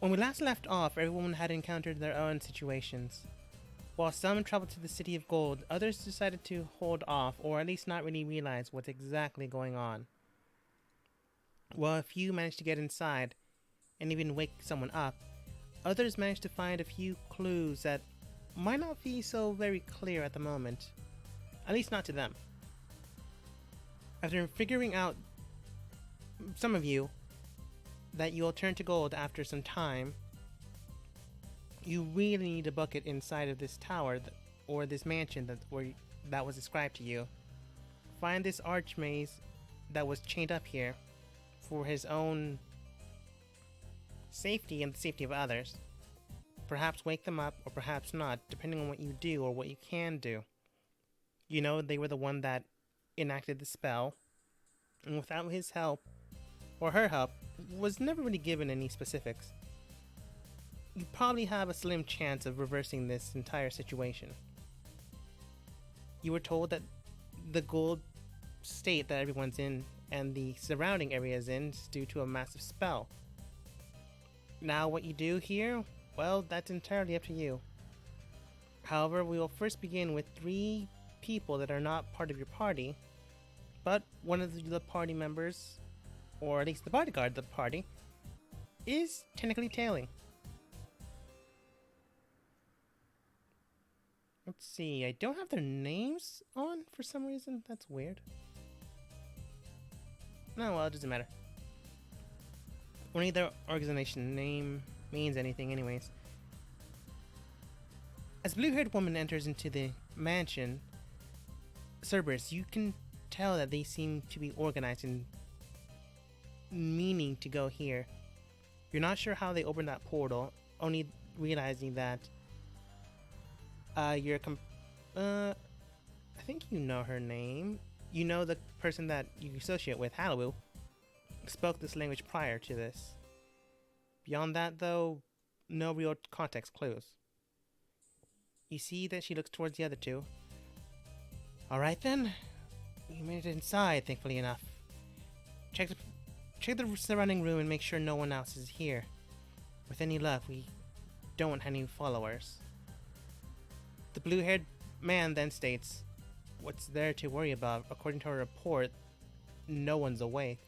When we last left off, everyone had encountered their own situations. While some traveled to the City of Gold, others decided to hold off, or at least not really realize what's exactly going on. While a few managed to get inside, and even wake someone up, others managed to find a few clues that might not be so very clear at the moment. At least not to them. After figuring out, some of you, that you'll turn to gold after some time, you really need a bucket inside of this tower or this mansion that was described to you. Find this archmaze that was chained up here for his own safety and the safety of others. Perhaps wake them up or perhaps not, depending on what you do or what you can do. You know, they were the one that enacted the spell, and without his help, or her help, was never really given any specifics. You probably have a slim chance of reversing this entire situation. You were told that the gold state that everyone's in and the surrounding areas in is due to a massive spell. Now what you do here, well, that's entirely up to you. However, we will first begin with 3 people that are not part of your party, but one of the party members, or at least the bodyguard of the party, is technically tailing. Let's see, I don't have their names on for some reason. That's weird. No, well, it doesn't matter. Only their organization name means anything anyways. As the blue-haired woman enters into the mansion, Cerberus, you can tell that they seem to be organized and meaning to go here. You're not sure how they opened that portal, only realizing that I think you know her name. You know the person that you associate with, Hallowoo, spoke this language prior to this. Beyond that, though, no real context clues. You see that she looks towards the other 2. Alright then, you made it inside, thankfully enough. Check the surrounding room and make sure no one else is here. With any luck, we don't have any followers. The blue-haired man then states, "What's there to worry about? According to our report, no one's awake."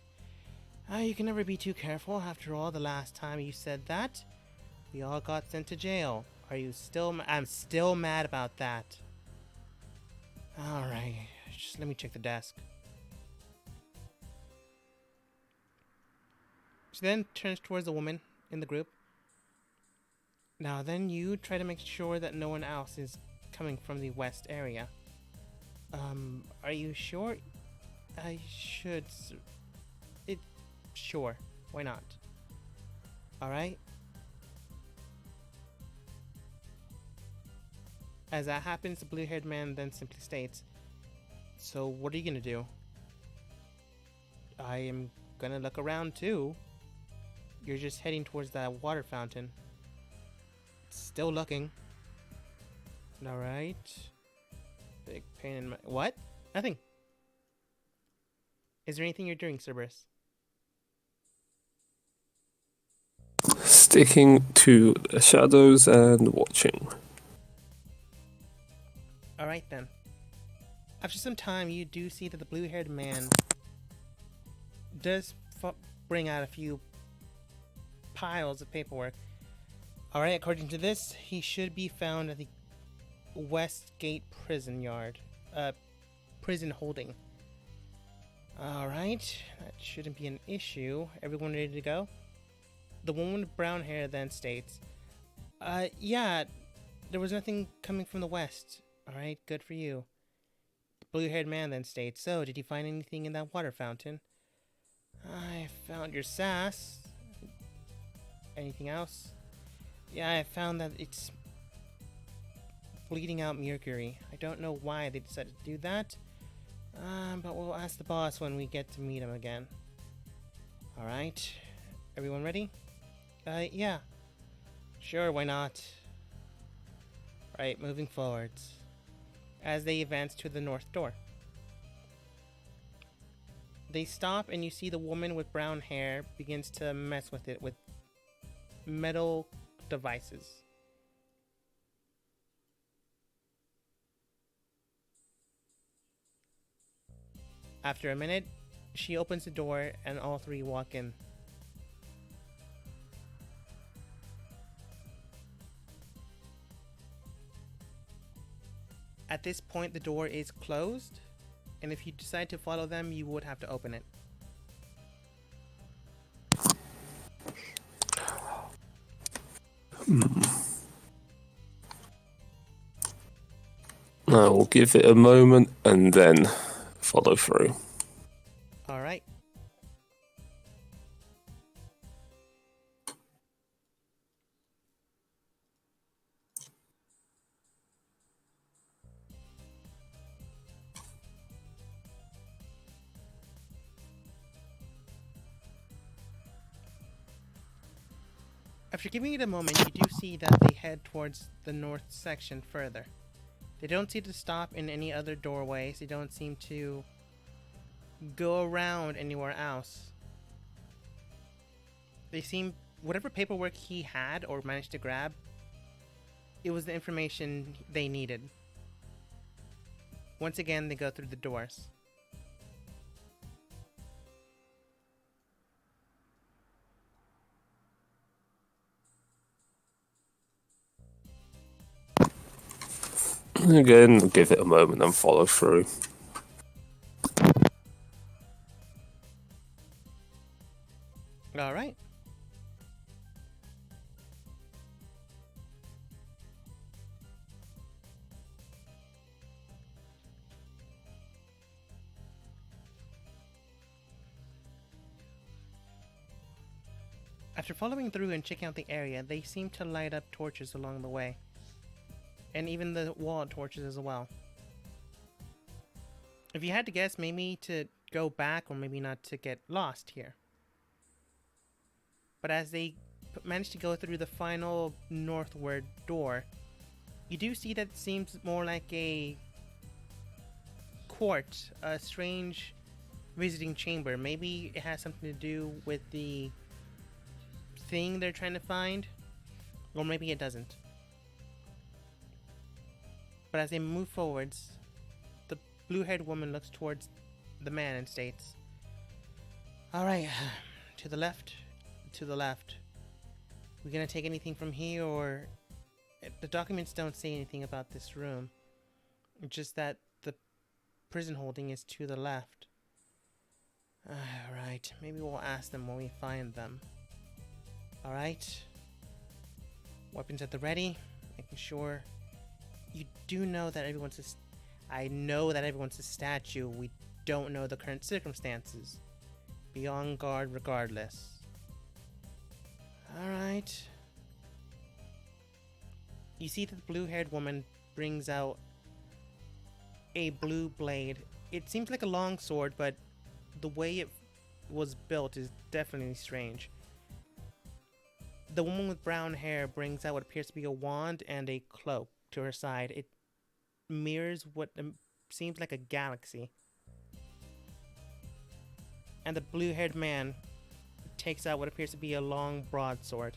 You can never be too careful. After all, the last time you said that, we all got sent to jail. Are you still I'm still mad about that. Alright, just let me check the desk. She then turns towards the woman in the group. Now then, you try to make sure that no one else is coming from the west area. Are you sure? I should... Sure, why not? Alright. As that happens, the blue-haired man then simply states, "So what are you gonna do?" "I am gonna look around too." "You're just heading towards that water fountain." "Still looking." "Alright." Big pain in my... What? Nothing. Is there anything you're doing, Cerberus? Sticking to the shadows and watching. Alright then. After some time, you do see that the blue-haired man does bring out a few piles of paperwork. Alright, according to this, he should be found at the Westgate prison yard. Prison holding. Alright, that shouldn't be an issue. Everyone ready to go? The woman with brown hair then states, yeah, there was nothing coming from the west. Alright, good for you. The blue-haired man then states, so, did you find anything in that water fountain? I found your sass. Anything else? Yeah, I found that it's bleeding out mercury. I don't know why they decided to do that. But we'll ask the boss when we get to meet him again. Alright. Everyone ready? Yeah. Sure, why not? Right, moving forwards. As they advance to the north door. They stop and you see the woman with brown hair begins to mess with it with metal devices. After a minute, she opens the door and all three walk in. At this point, the door is closed, and if you decide to follow them, you would have to open it. I will give it a moment and then follow through. All right. After giving it a moment, you do see that they head towards the north section further. They don't seem to stop in any other doorways. They don't seem to go around anywhere else. They seem, whatever paperwork he had or managed to grab, it was the information they needed. Once again, they go through the doors. Again, give it a moment and follow through. All right. After following through and checking out the area, they seem to light up torches along the way. And even the wall torches as well. If you had to guess, maybe to go back or maybe not to get lost here. But as they manage to go through the final northward door, you do see that it seems more like a court, a strange visiting chamber. Maybe it has something to do with the thing they're trying to find, or maybe it doesn't. But as they move forwards, the blue-haired woman looks towards the man and states, "All right, to the left, to the left. We gonna take anything from here, or..." The documents don't say anything about this room. Just that the prison holding is to the left. Alright, maybe we'll ask them when we find them. Alright. Weapons at the ready, making sure. You do know that everyone's I know that everyone's a statue. We don't know the current circumstances. Be on guard regardless. Alright. You see that the blue-haired woman brings out a blue blade. It seems like a long sword, but the way it was built is definitely strange. The woman with brown hair brings out what appears to be a wand and a cloak to her side. It mirrors what seems like a galaxy. And the blue-haired man takes out what appears to be a long broadsword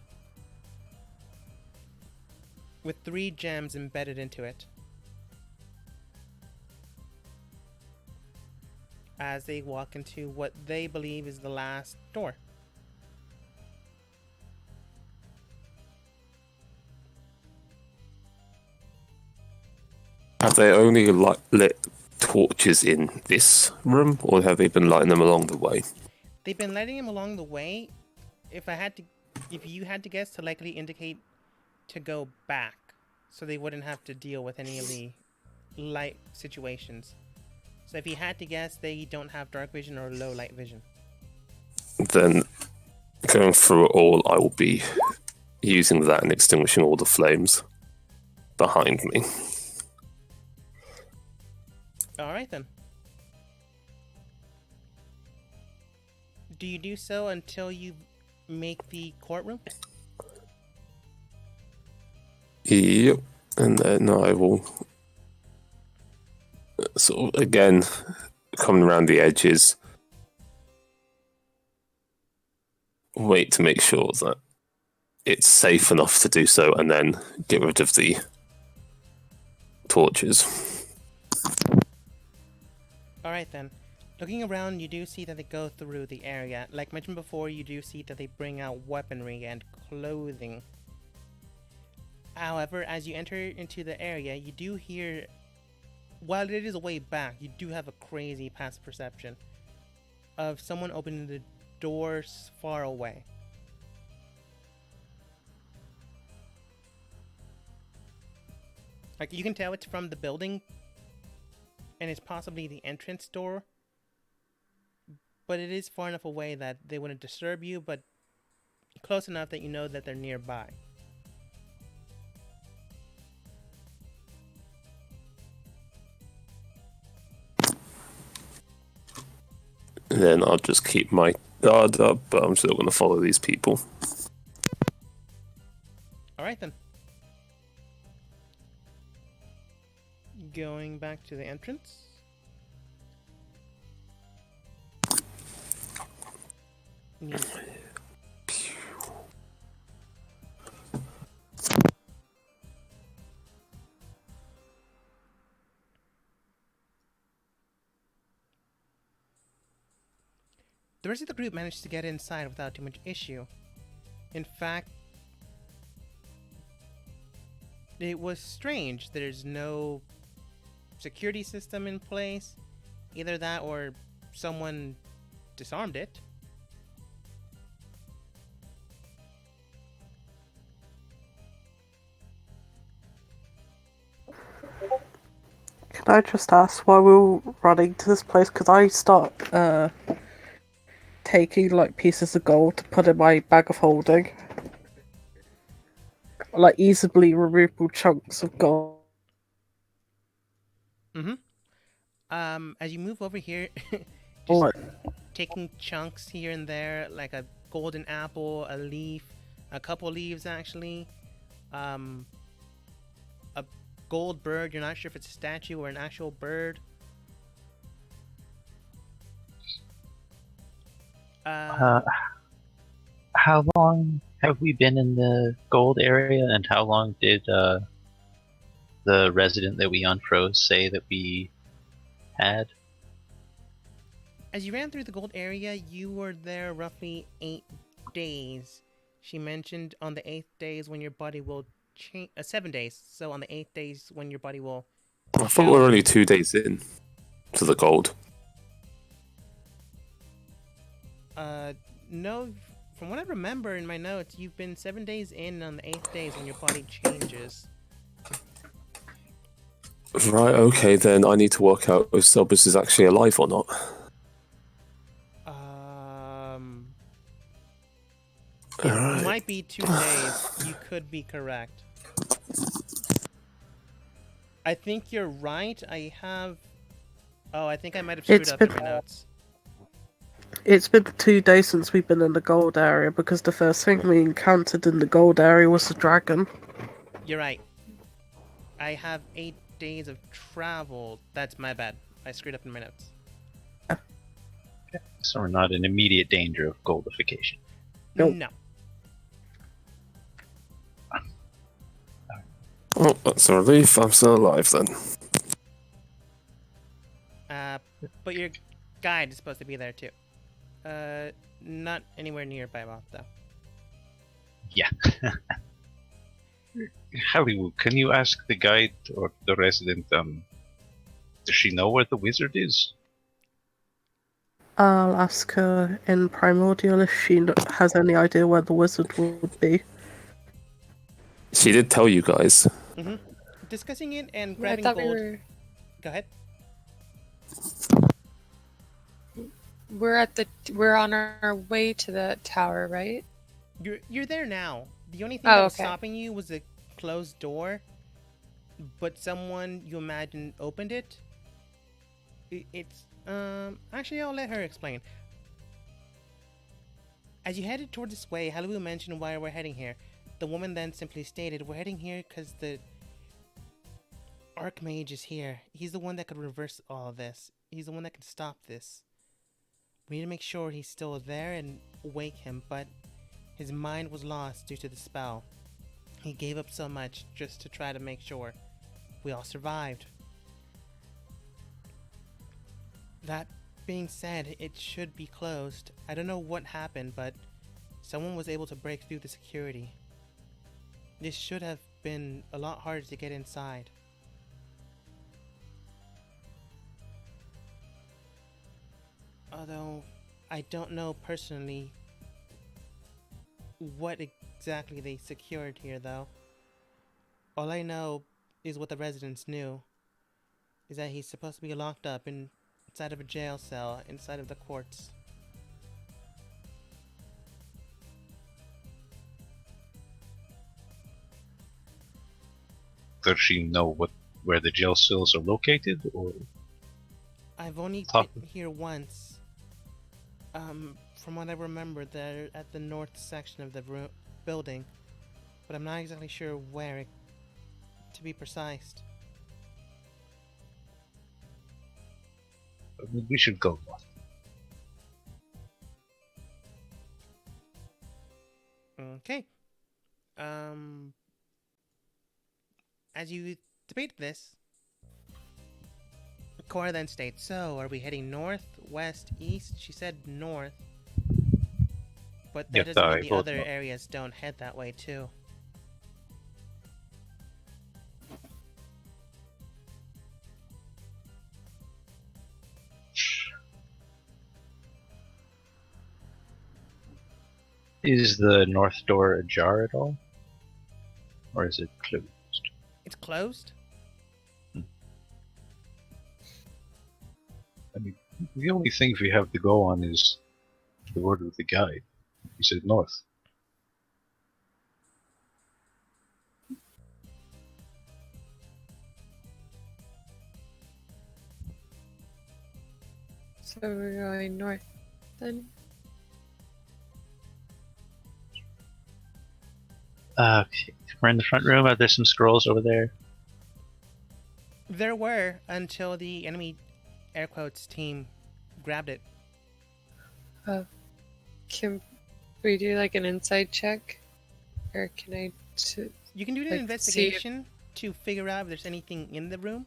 with 3 gems embedded into it. As they walk into what they believe is the last door. Have they only lit torches in this room, or have they been lighting them along the way? They've been lighting them along the way. If you had to guess, to likely indicate to go back, so they wouldn't have to deal with any of the light situations. So if you had to guess, they don't have dark vision or low light vision. Then, going through it all, I will be using that and extinguishing all the flames behind me. Alright then. Do you do so until you make the courtroom? Yep, and then I will sort of, again, coming around the edges, wait to make sure that it's safe enough to do so and then get rid of the torches. Alright then. Looking around, you do see that they go through the area. Like mentioned before, you do see that they bring out weaponry and clothing. However, as you enter into the area, you do hear, while it is a way back, you do have a crazy passive perception of someone opening the doors far away. Like, you can tell it's from the building, and it's possibly the entrance door, but it is far enough away that they wouldn't disturb you, but close enough that you know that they're nearby. Then I'll just keep my guard up, but I'm still going to follow these people. Alright then. Going back to the entrance. The rest of the group managed to get inside without too much issue. In fact, it was strange. There's no security system in place. Either that or someone disarmed it. Can I just ask why we're running to this place? Because I start taking like pieces of gold to put in my bag of holding, like easily removable chunks of gold. As you move over here, just What? taking chunks here and there, like a golden apple, a leaf, a couple leaves actually, a gold bird. You're not sure if it's a statue or an actual bird. How long have we been in the gold area, and how long did the resident that we unfroze say that we had? As you ran through the gold area, you were there roughly 8 days. She mentioned on the 8th day is when your body will change. 7 days. So on the 8th days when your body will. I thought we're only 2 days in to the gold. No. From what I remember in my notes, you've been 7 days in on the 8th day is when your body changes. Right, okay, then I need to work out if Selbus is actually alive or not. It might be 2 days. You could be correct. I think you're right. I think I might have screwed up in my notes. It's been 2 days since we've been in the gold area because the first thing we encountered in the gold area was the dragon. You're right. I have 8 days of travel. That's my bad. I screwed up in my notes. So we're not in immediate danger of goldification. Nope. No. Oh, that's a relief. I'm still alive then. But your guide is supposed to be there too. Not anywhere nearby, Bob, though. Yeah. Harry, can you ask the guide or the resident, does she know where the wizard is? I'll ask her in Primordial if she has any idea where the wizard would be. She did tell you guys. Mm-hmm. Discussing it and I grabbing thought gold. Go ahead. we're on our way to the tower, right? You're there now. The only thing Oh, that was okay. stopping you was a closed door, but someone you imagine opened it. It's actually I'll let her explain. As you headed toward this way, Halloween mentioned why we're heading here. The woman then simply stated, "We're heading here because the Archmage is here. He's the one that could reverse all of this. He's the one that can stop this. We need to make sure he's still there and wake him, but His mind was lost due to the spell. He gave up so much just to try to make sure we all survived. That being said, it should be closed. I don't know what happened, but someone was able to break through the security. This should have been a lot harder to get inside. Although, I don't know personally what exactly they secured here, though. All I know is what the residents knew, is that he's supposed to be locked up inside of a jail cell inside of the courts. Does she know where the jail cells are located, or? I've only Talk- been here once. From what I remember, they're at the north section of the building, but I'm not exactly sure where, to be precise. We should go north. Okay. As you debated this, Cora then states, so are we heading north, west, east? She said north. But that Yes, doesn't I mean the vote other north. areas don't head that way too. Is the north door ajar at all? Or is it closed? It's closed? I mean, the only thing we have to go on is the word of the guide. He said north. So we're going north then? Okay, we're in the front room. Are there some scrolls over there? There were, until the enemy, air quotes, team grabbed it. Can we do like an inside check? Or can I You can do an Like, investigation to figure out if there's anything in the room.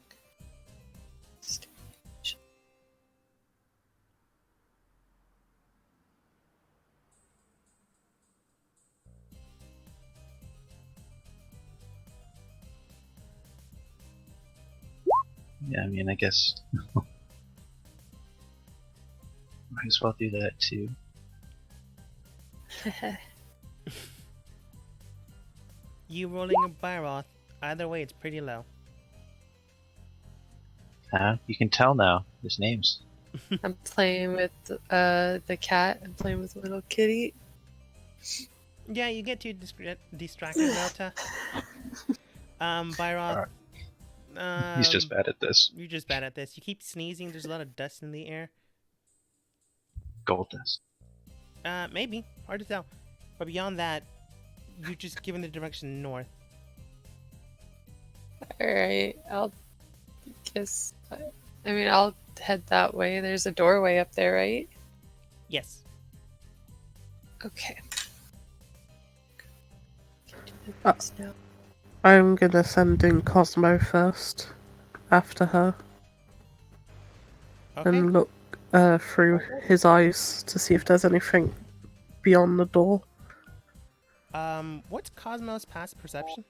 Yeah, I mean, I guess. Might as well do that too. You rolling a Byroth, either way, it's pretty low. You can tell now. There's names. I'm playing with the cat. I'm playing with little kitty. Yeah, you get too distracted, Delta. Byroth. He's just bad at this. You're just bad at this. You keep sneezing. There's a lot of dust in the air. Gold dust. Maybe. Hard to tell. But beyond that, you're just given the direction north. Alright, I'll guess. I mean, I'll head that way. There's a doorway up there, right? Yes. Okay. Uh, Now. I'm gonna send in Cosmo first, after her, Okay. and look through his eyes to see if there's anything beyond the door. What's Cosmo's past perception?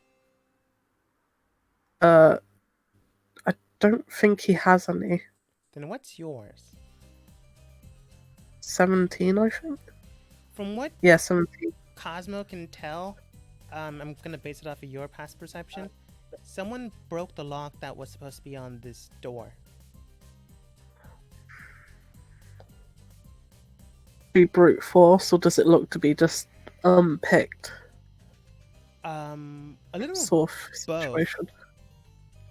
I don't think he has any. Then what's yours? 17, I think? From what Yeah, 17. Cosmo can tell, I'm gonna base it off of your past perception. Someone broke the lock that was supposed to be on this door. Be brute force, or does it look to be just unpicked A little sort of both. situation?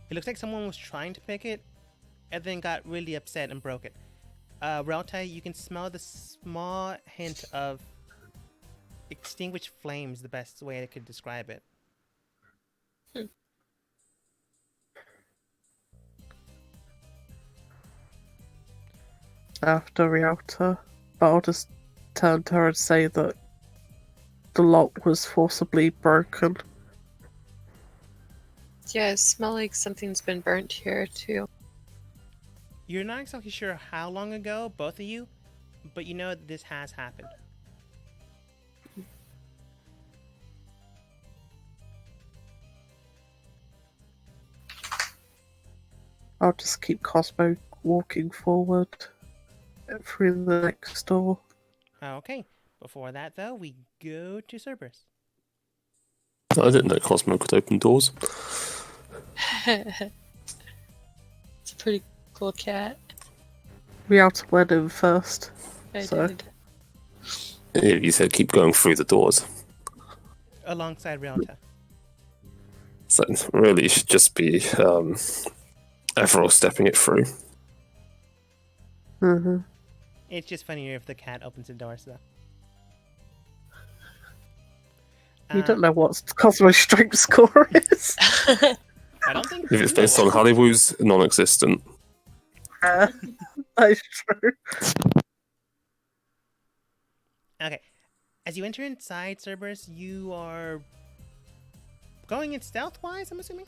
It looks like someone was trying to pick it, and then got really upset and broke it. Reltai, you can smell the small hint of extinguished flames, the best way I could describe it. After Rialta, but I'll just turn to her and say that the lock was forcibly broken. Yeah, I smell like something's been burnt here too. You're not exactly sure how long ago, both of you, but you know that this has happened. I'll just keep Cosmo walking forward through the next door. Okay. Before that, though, we go to Cerberus. I didn't know Cosmo could open doors. It's a pretty cool cat. We have to wed him first. I So- did. Yeah, you said keep going through the doors. Alongside Realta. So really, it should just be Everall stepping it through. Mm-hmm. It's just funnier if the cat opens the doors, though. You don't know what Cosmo's strength score is. I don't think. If it's based on Hollywood's non-existent. That is true. Okay. As you enter inside Cerberus, you are going in stealth-wise, I'm assuming?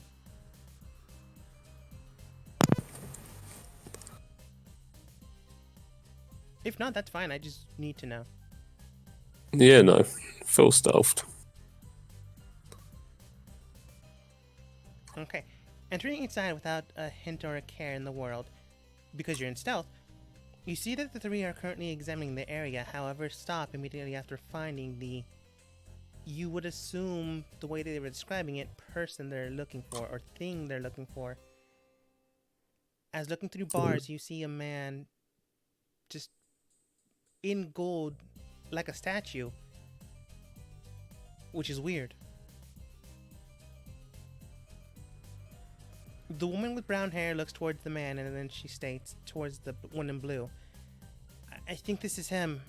If not, that's fine. I just need to know. Yeah, no, full stealthed. Okay. Entering inside without a hint or a care in the world, because you're in stealth, you see that the three are currently examining the area, however, stop immediately after finding the, you would assume, the way they were describing it, person they're looking for, or thing they're looking for. As looking through bars, you see a man just in gold, like a statue, which is weird. The woman with brown hair looks towards the man, and then she states towards the one in blue, I think this is him.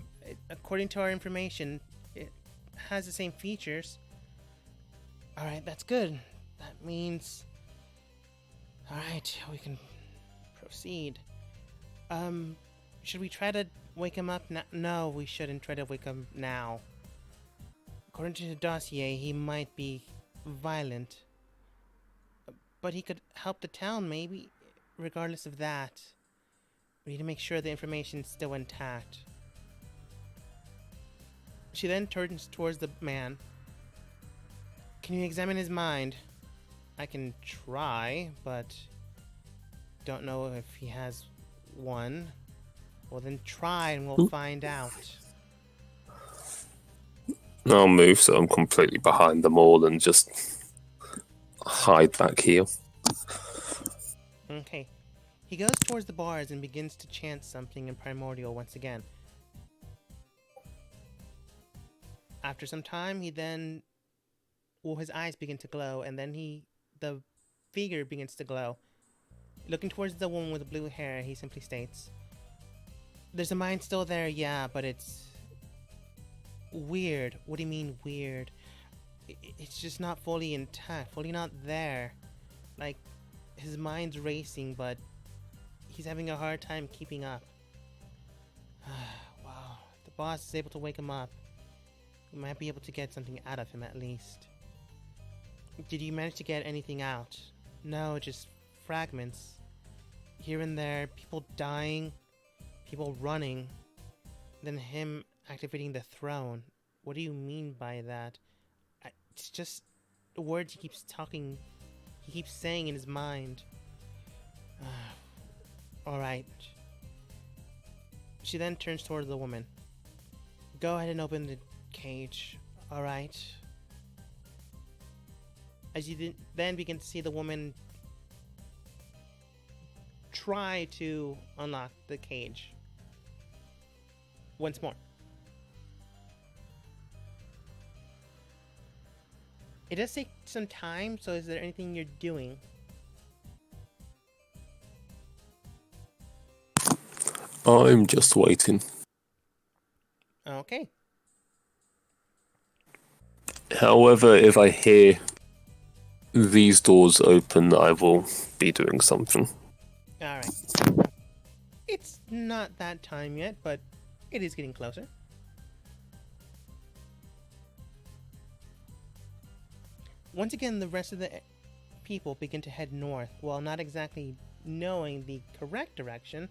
According to our information, it has the same features. Alright, that's good. That means... Alright, we can proceed. Should we try to wake him up now? No, we shouldn't try to wake him now. According to the dossier, he might be violent. But he could help the town, maybe. Regardless of that, we need to make sure the information's still intact. She then turns towards the man. Can you examine his mind? I can try, but don't know if he has one. Well, then try and we'll find out. I'll move so I'm completely behind them all and just hide back here. Okay. He goes towards the bars and begins to chant something in Primordial once again. After some time, he then... Well, his eyes begin to glow, and then the figure begins to glow. Looking towards the woman with the blue hair, he simply states, there's a mind still there, yeah, but it's... weird. What do you mean, weird? It's just not fully intact, fully not there. Like, his mind's racing, but he's having a hard time keeping up. Wow, if the boss is able to wake him up, we might be able to get something out of him at least. Did you manage to get anything out? No, just fragments. Here and there, people dying, people running, then him activating the throne. What do you mean by that? It's just the words he keeps saying in his mind. Alright. She then turns towards the woman. Go ahead and open the cage. Alright. As you then begin to see the woman try to unlock the cage. Once more. It does take some time, so is there anything you're doing? I'm just waiting. Okay. However, if I hear these doors open, I will be doing something. Alright. It's not that time yet, but it is getting closer. Once again, the rest of the people begin to head north, while not exactly knowing the correct direction.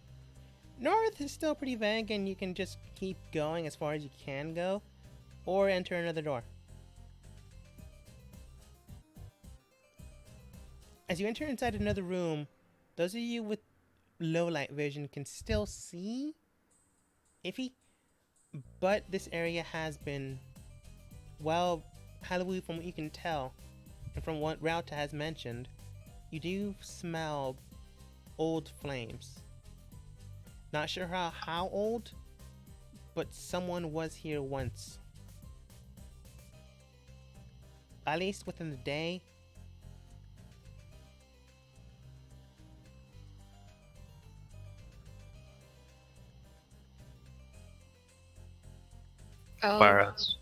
North is still pretty vague, and you can just keep going as far as you can go, or enter another door. As you enter inside another room, those of you with low light vision can still see iffy, but this area has been, well, Halloween, from what you can tell, and from what Rauta has mentioned, you do smell old flames. Not sure how old, but someone was here once. At least within the day. Baras.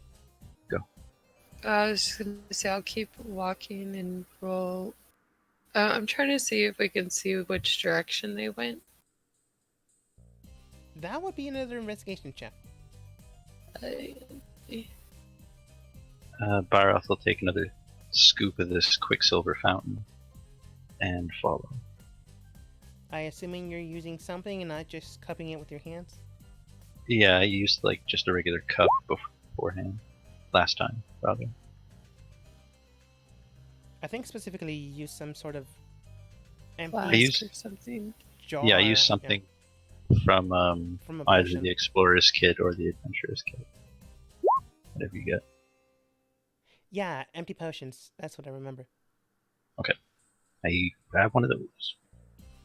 I was just gonna say I'll keep walking and roll. I'm trying to see if we can see which direction they went. That would be another investigation check. Baroth will take another scoop of this quicksilver fountain and follow. I assuming you're using something and not just cupping it with your hands? Yeah, I used like just a regular cup beforehand. Last time, rather. I think specifically you use some sort of empty Flask used- or something. jar. Yeah, I used something from from a either potion. the Explorer's Kit or the Adventurer's Kit. Whatever you get. Yeah, empty potions. That's what I remember. I grab one of those.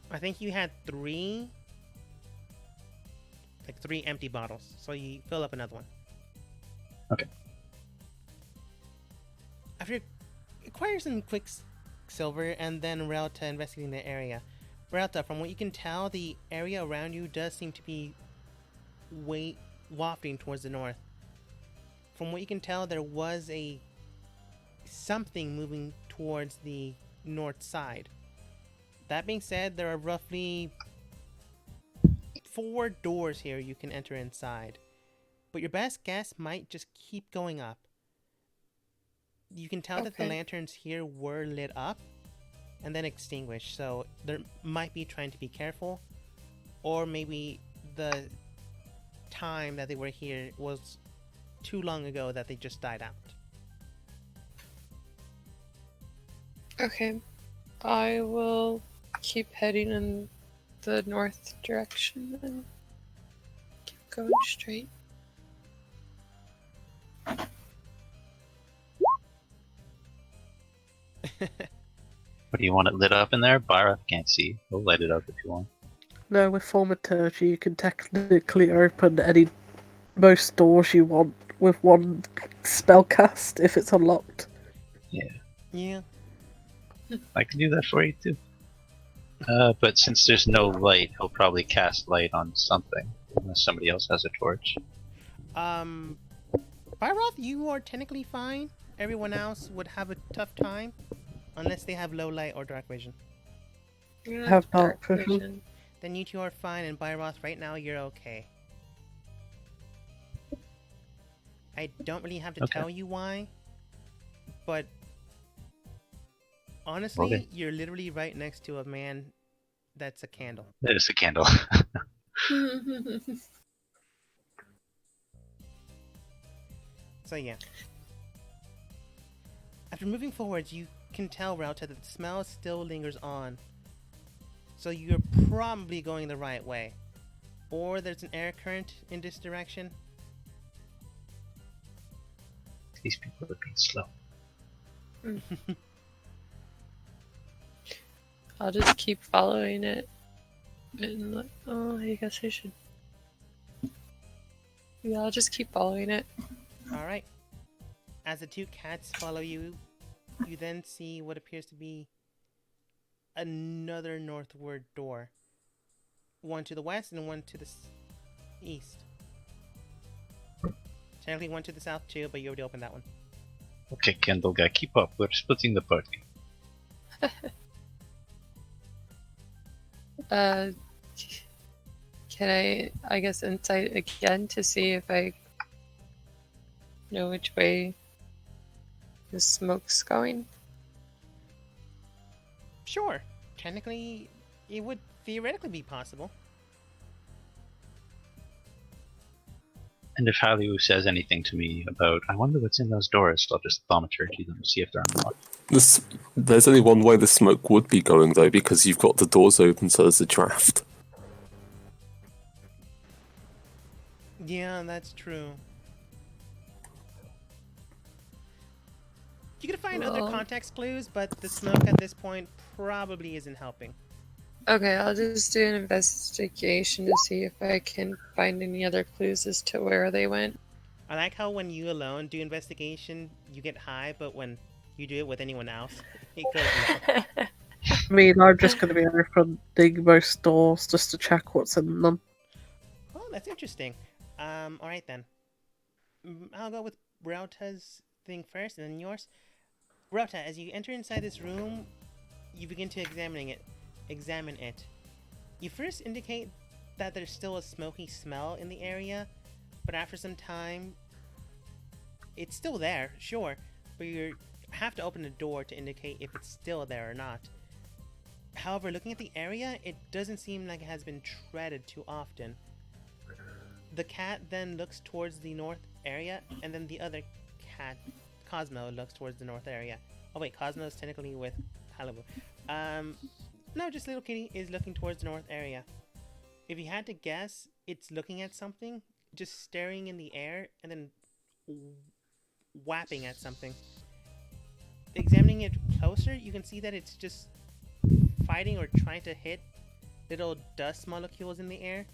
I think you had three empty bottles, so you fill up another one. Okay. After acquire some quicksilver and then Rauta investigating the area. Rauta, from what you can tell, the area around you does seem to be wafting towards the north. From what you can tell, there was something moving towards the north side. That being said, there are roughly 4 doors here you can enter inside, but your best guess might just keep going up. You can tell that the Okay. lanterns here were lit up and then extinguished, so there might be trying to be careful, or maybe the time that they were here was too long ago that they just died out. Okay. I will keep heading in the north direction and keep going straight. What do you want it lit up in there? Baroth can't see. He'll light it up if you want. No, with Thaumaturgy you can technically open most doors you want with one spell cast if it's unlocked. Yeah. I can do that for you too. But since there's no light, he'll probably cast light on something, unless somebody else has a torch. Byroth, you are technically fine. Everyone else would have a tough time unless they have low light or dark vision. I'm gonna Have dark vision. Then you two are fine, and Byroth, right now you're okay. I don't really have to Okay. tell you why, but honestly, Okay. you're literally right next to a man that's a candle. There's a candle. So yeah. After moving forward, you can tell, Rauta, that the smell still lingers on. So you're probably going the right way. Or there's an air current in this direction. These people are being slow. I'll just keep following it. And I guess I should. Yeah, I'll just keep following it. Alright. As the two cats follow you, you then see what appears to be another northward door. One to the west and one to the east. Technically one to the south too, but you already opened that one. Okay, Kendall guy, keep up. We're splitting the party. Can I guess, insight again to see if I know which way the smoke's going? Sure, technically, it would theoretically be possible. And if Hallyu says anything to me about, I wonder what's in those doors, I'll just thaumaturgy them to see if they're unlocked. There's only one way the smoke would be going, though, because you've got the doors open, so there's a draft. Yeah, that's true. You could find other Well- context clues, but the smoke at this point probably isn't helping. Okay, I'll just do an investigation to see if I can find any other clues as to where they went. I like how when you alone do investigation, you get high, but when you do it with anyone else, it goes low. I mean, I'm just going to be opening most doors just to check what's in them. Oh, that's interesting. Alright then. I'll go with Rauta's thing first, and then yours. Rauta, as you enter inside this room, you begin to examine it. You first indicate that there's still a smoky smell in the area, but after some time, it's still there, sure, but you have to open the door to indicate if it's still there or not. However, looking at the area, it doesn't seem like it has been treaded too often. The cat then looks towards the north area, and then the other cat, Cosmo, looks towards the north area. Oh wait, Cosmo is technically with Halibu. No, just Little Kitty is looking towards the north area. If you had to guess, it's looking at something, just staring in the air, and then whapping at something. Examining it closer, you can see that it's just fighting or trying to hit little dust molecules in the air.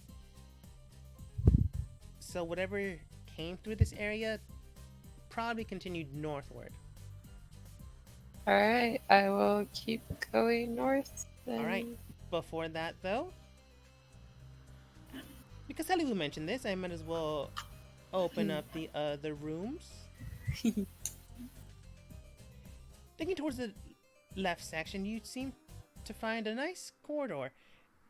So whatever came through this area probably continued northward. Alright, I will keep going north. Then. Alright, before that though, because Halibu mentioned this, I might as well open up the other rooms. Looking towards the left section, you seem to find a nice corridor.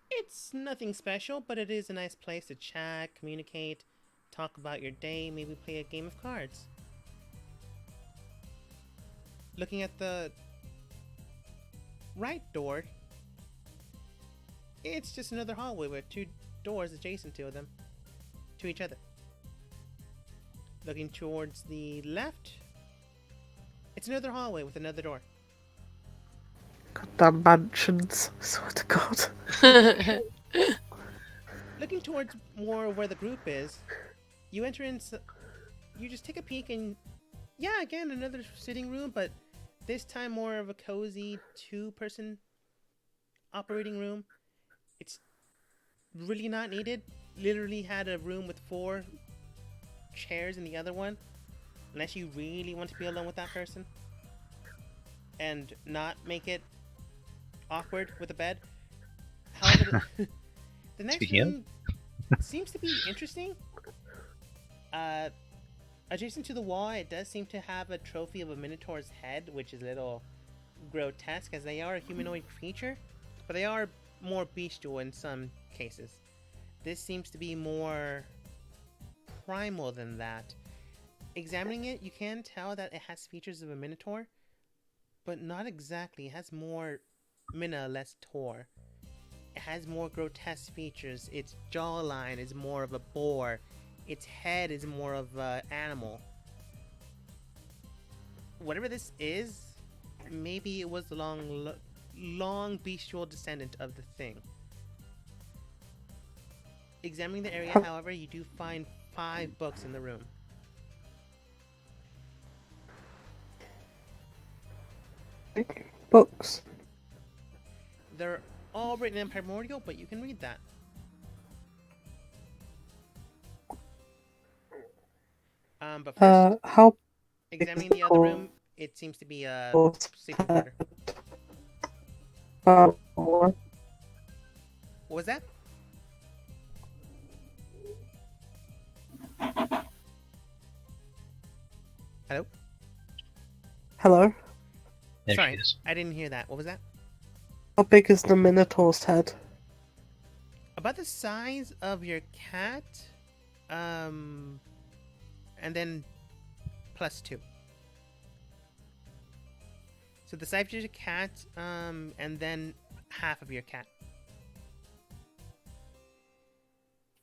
It's nothing special, but it is a nice place to chat, communicate, talk about your day, maybe play a game of cards. Looking at the right door, it's just another hallway with two doors adjacent to them, to each other. Looking towards the left, it's another hallway with another door. Goddamn mansions, I swear to God. Looking towards more where the group is, you enter in, you just take a peek and, yeah, again, another sitting room, but this time more of a cozy two-person operating room. It's really not needed. Literally had a room with 4 chairs in the other one, unless you really want to be alone with that person and not make it awkward with a bed. However, the next Speaking of- room seems to be interesting. Adjacent to the wall, it does seem to have a trophy of a minotaur's head, which is a little grotesque, as they are a humanoid creature, but they are more bestial in some cases. This seems to be more primal than that. Examining it, you can tell that it has features of a minotaur, but not exactly. It has more mina, less tor. It has more grotesque features. Its jawline is more of a boar. Its head is more of an animal. Whatever this is, maybe it was the long bestial descendant of the thing. Examining the area, however, you do find 5 books in the room. Books. They're all written in Primordial, but you can read that. But first, How examining the other room, it seems to be a books? sleeping quarter. What? What was that? Hello? Hello? There Sorry, she is. I didn't hear that. What was that? How big is the Minotaur's head? About the size of your cat, and then +2. So the size of your cat, and then half of your cat.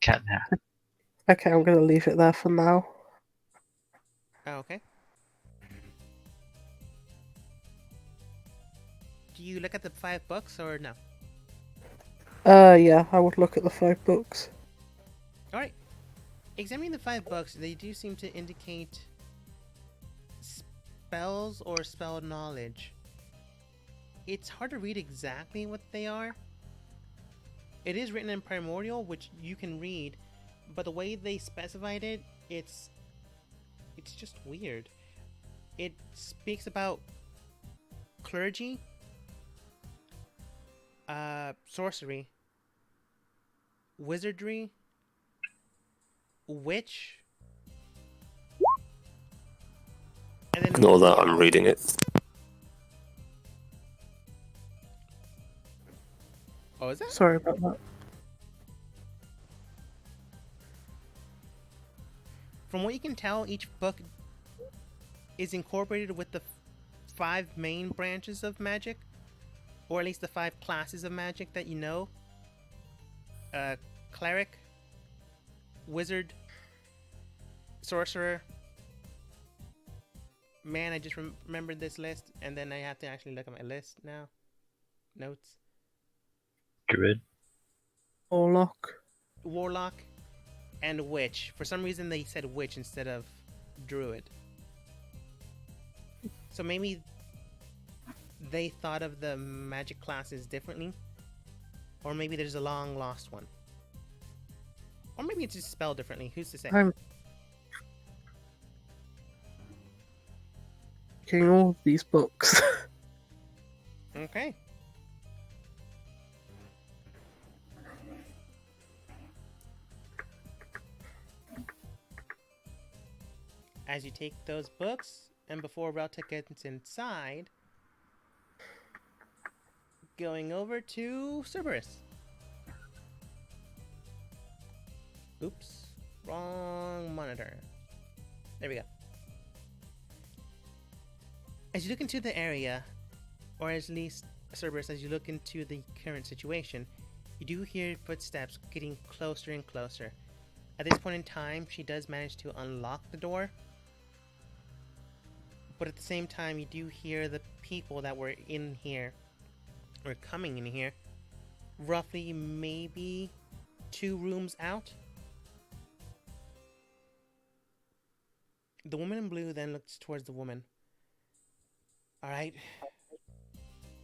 Cat and hat. Okay, I'm gonna leave it there for now. Oh, okay. Do you look at the 5 books or no? Yeah, I would look at the 5 books. Alright. Examining the 5 books, they do seem to indicate spells or spell knowledge. It's hard to read exactly what they are. It is written in Primordial, which you can read, but the way they specified it, it's just weird. It speaks about clergy, sorcery, wizardry, witch, and then Ignore that, I'm reading it. Oh, is that? Sorry about that. From what you can tell, each book is incorporated with the 5 main branches of magic, or at least the 5 classes of magic that you know. Cleric, wizard, sorcerer. Man, I just remembered this list, and then I have to actually look at my list now. Notes. Druid. Warlock. Warlock, and witch. For some reason, they said witch instead of druid. So maybe they thought of the magic classes differently, or maybe there's a long lost one, or maybe it's just spelled differently. Who's to say? I'm reading all of these books. Okay. As you take those books, and before Relta gets inside, going over to Cerberus. Oops, wrong monitor. There we go. As you look into the area, or at least Cerberus, as you look into the current situation, you do hear footsteps getting closer and closer. At this point in time, she does manage to unlock the door, but at the same time, you do hear the people that were in here, or coming in here, roughly maybe 2 rooms out. The woman in blue then looks towards the woman. Alright.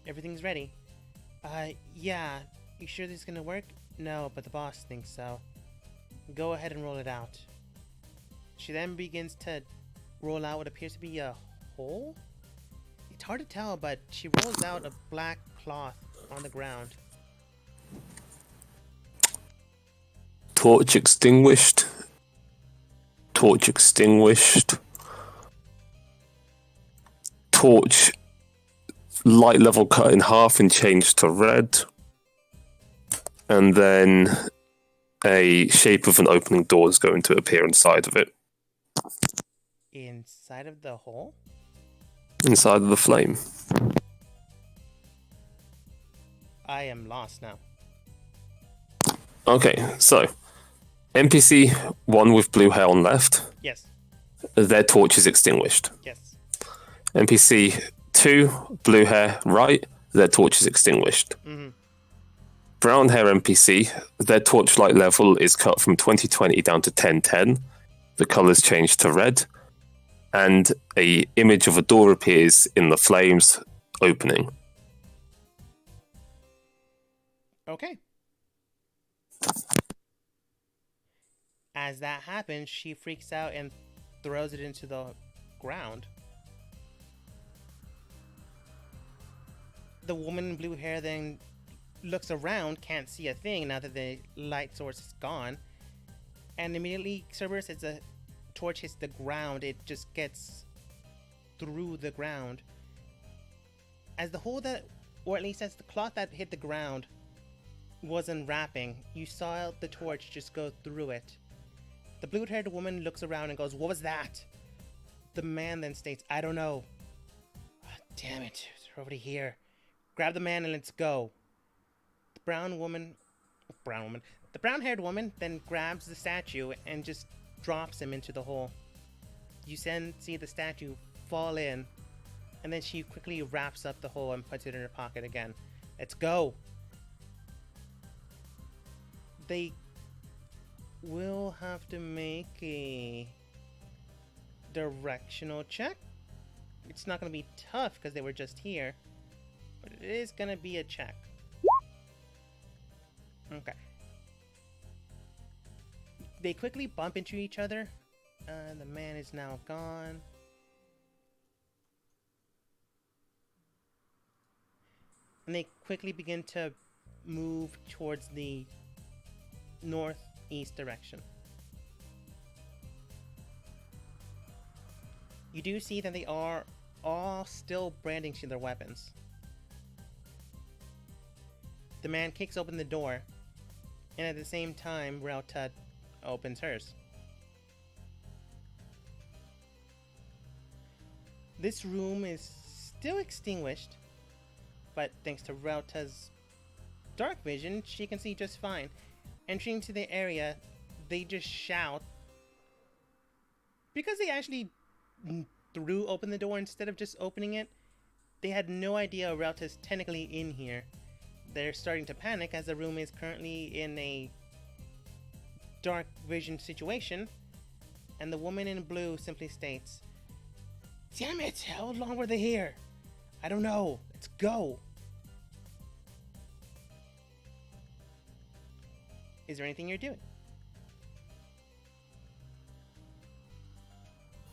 Everything's ready. Yeah. You sure this is gonna work? No, but the boss thinks so. Go ahead and roll it out. She then begins to roll out what appears to be a hole? It's hard to tell, but she rolls out a black cloth on the ground. Torch extinguished. Torch extinguished. Torch light level cut in half and changed to red. And then a shape of an opening door is going to appear inside of it. Inside of the hole? Inside of the flame. I am lost now. Okay, so NPC 1 with blue hair on left, Yes. their torch is extinguished. Yes. NPC 2, blue hair right, their torch is extinguished. Mm-hmm. Brown hair NPC, their torchlight level is cut from 2020 down to 1010. The colors change to red, and a image of a door appears in the flames opening. Okay. As that happens, she freaks out and throws it into the ground. The woman in blue hair then looks around, can't see a thing now that the light source is gone, and immediately Cerberus, as the torch hits the ground, it just gets through the ground. As the hole that, or at least as the cloth that hit the ground was unwrapping, you saw the torch just go through it. The blue-haired woman looks around and goes, "What was that?" The man then states, "I don't know." Damn it. over to here. Grab the man and let's go. The the brown-haired woman then grabs the statue and just drops him into the hole. You then see the statue fall in, and then she quickly wraps up the hole and puts it in her pocket again. Let's go. They will have to make a directional check. It's not going to be tough because they were just here, but it is going to be a check. Okay. They quickly bump into each other. The man is now gone. And they quickly begin to move towards the northeast direction. You do see that they are all still brandishing their weapons. The man kicks open the door, and at the same time, Relta opens hers. This room is still extinguished, but thanks to Relta's dark vision, she can see just fine. Entering into the area, they just shout. Because they actually threw open the door instead of just opening it, they had no idea Relta's technically in here. They're starting to panic as the room is currently in a dark vision situation, and the woman in blue simply states, "Damn it! How long were they here? I don't know. Let's go." Is there anything you're doing?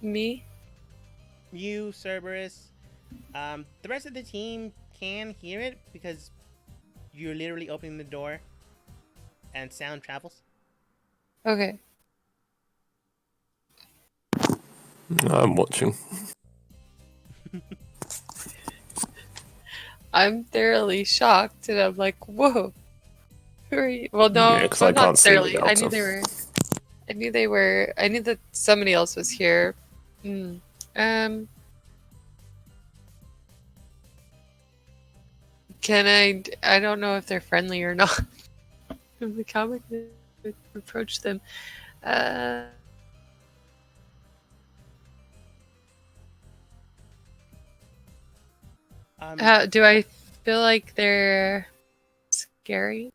Me? You, Cerberus, the rest of the team can hear it because you're literally opening the door and sound travels. Okay. I'm watching. I'm thoroughly shocked, and I'm like, whoa. Who are you? Well, no, Yeah, 'cause I not can't see thoroughly. the I knew outer. they were. I knew that somebody else was here. Hmm. Can I don't know if they're friendly or not. In the comic, they approach them. Do I feel like they're scary?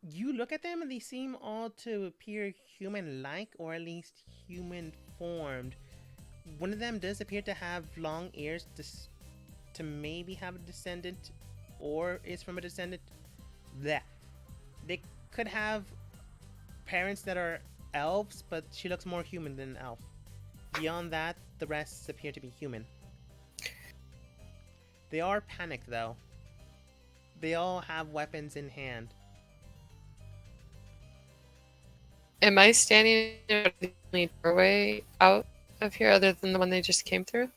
You look at them and they seem all to appear human-like, or at least human-formed. One of them does appear to have long ears to maybe have a descendant, or is from a descendant. That they could have parents that are elves, but she looks more human than an elf. Beyond that, the rest appear to be human. They are panicked, though. They all have weapons in hand. Am I standing in the only doorway out of here other than the one they just came through?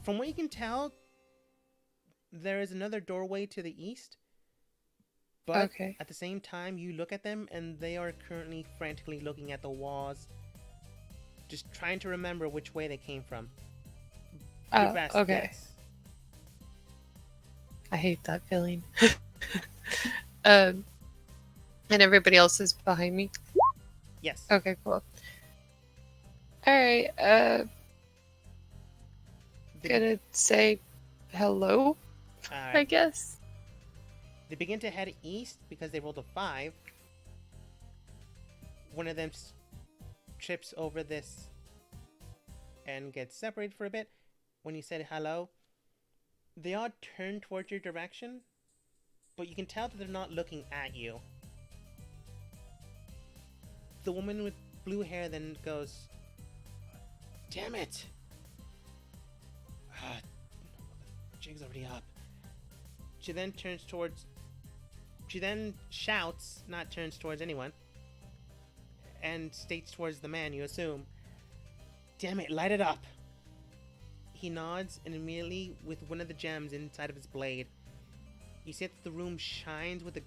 From what you can tell, there is another doorway to the east. But Okay. at the same time, you look at them and they are currently frantically looking at the walls, just trying to remember which way they came from. Your Oh, best okay. guess. I hate that feeling. And everybody else is behind me. Yes. Okay, cool. Alright, They, gonna say hello, I alright. guess. They begin to head east because they rolled a 5. One of them trips over this and gets separated for a bit. When you said hello, they all turn towards your direction, but you can tell that they're not looking at you. The woman with blue hair then goes, "Damn it! Jig's already up." She then shouts, not turns towards anyone, and states towards the man, you assume, "Damn it, light it up!" He nods, and immediately, with one of the gems inside of his blade, you see that the room shines with a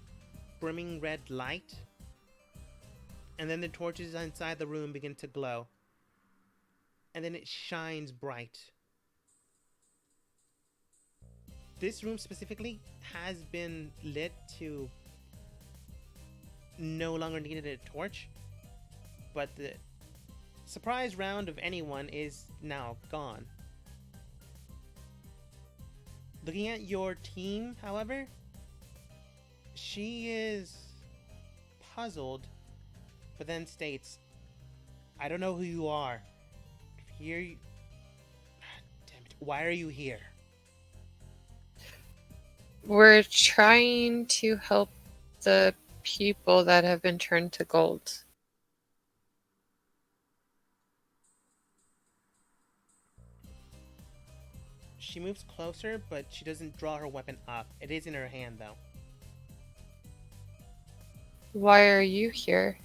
brimming red light, and then the torches inside the room begin to glow, and then it shines bright. this room specifically has been lit to no longer needed a torch, but the surprise round of anyone is now gone. Looking at your team, however, she is puzzled, but then states, I don't know who you are. Here you... Damn it. Why are you here? We're trying to help the people that have been turned to gold. She moves closer, but she doesn't draw her weapon up. It is in her hand, though. Why are you here?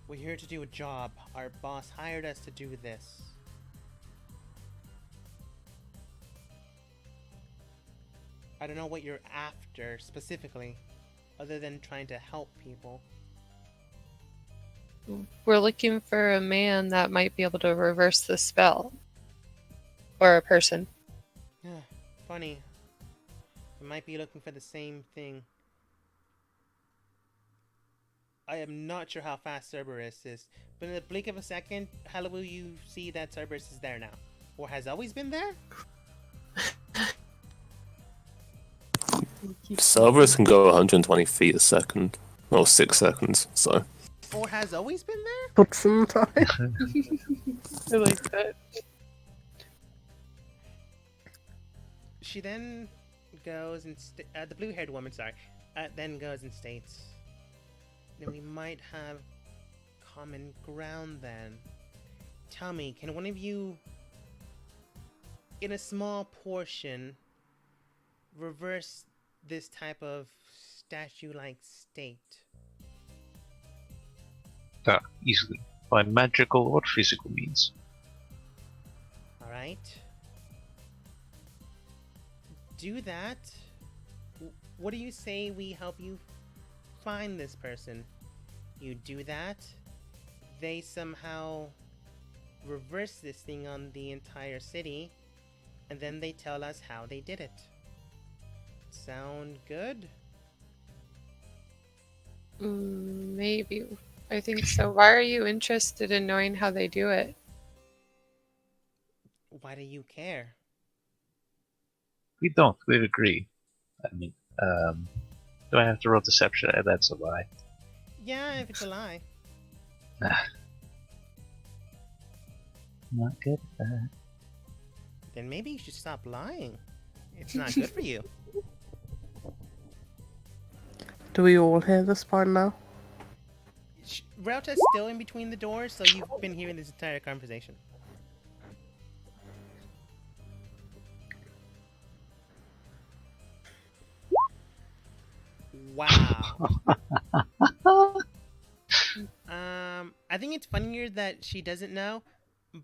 We're here to do a job. Our boss hired us to do this. I don't know what you're after specifically, other than trying to help people. We're looking for a man that might be able to reverse the spell. Or a person. Funny. I might be looking for the same thing. I am not sure how fast Cerberus is, but in the blink of a second, how will you see that Cerberus is there now? Or has always been there? Cerberus can go 120 feet a second. Or 6 seconds, so. Or has always been there? But sometimes. I like that. She then goes and the blue-haired woman, sorry, then goes and states, then we might have common ground then. Tell me, can one of you, in a small portion, reverse this type of statue-like state? Easily. By magical or physical means. Alright. Do that. What do you say we help you find this person? You do that, they somehow reverse this thing on the entire city, and then they tell us how they did it. Sound good? Maybe. I think so. Why are you interested in knowing how they do it? Why do you care? We don't. We agree. I mean, do I have to roll deception? That's a lie. Yeah, if it's a lie. Not good at that. Then maybe you should stop lying. It's not good for you. Do we all hear this by now? Rauta is still in between the doors, so you've been hearing this entire conversation. Wow. I think it's funnier that she doesn't know,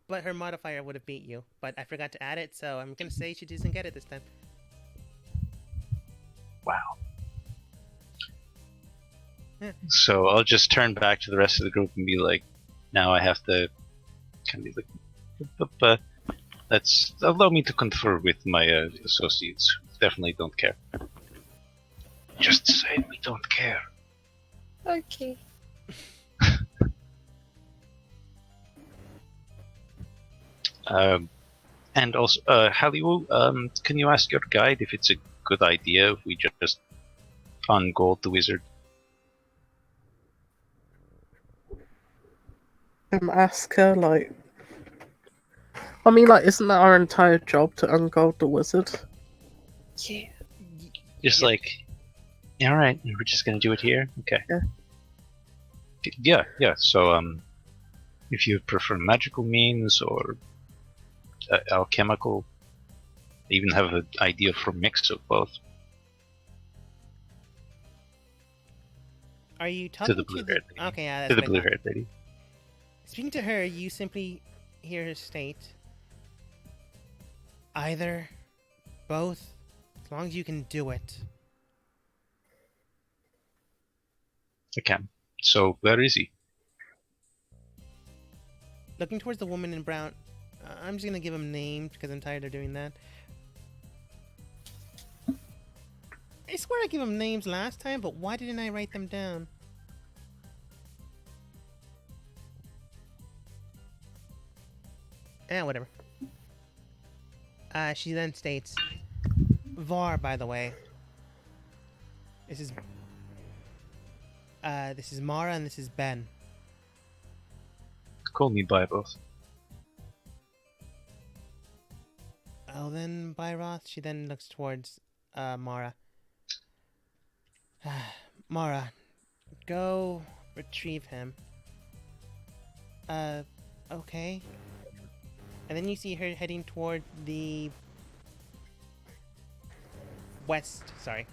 but her modifier would have beat you. But I forgot to add it, so I'm gonna say she doesn't get it this time. Wow. Yeah. So I'll just turn back to the rest of the group and be like, now I have to kind of be like, let's allow me to confer with my associates who definitely don't care. Just say we don't care. Okay. And also, Halliwell, can you ask your guide if it's a good idea if we just ungold the wizard? And ask her, like... I mean, like, isn't that our entire job to ungold the wizard? Yeah. Just Yeah. like, alright, we're just gonna do it here? Okay. Yeah. Yeah. So, if you prefer magical means or alchemical, I even have an idea for a mix of both. Are you talking the to the... blue-haired lady. Okay, yeah, that's To the what I thought. blue-haired lady. Speaking to her, you simply hear her state, either, both, as long as you can do it. I can. So, where is he? Looking towards the woman in brown, I'm just gonna give him names because I'm tired of doing that. I swear I gave him names last time, but why didn't I write them down? Whatever. She then states, Var, by the way. This is Mara and this is Ben. Call me by both. Oh, then Byroth. She then looks towards Mara. Mara, go retrieve him. Okay. And then you see her heading toward the west. Sorry,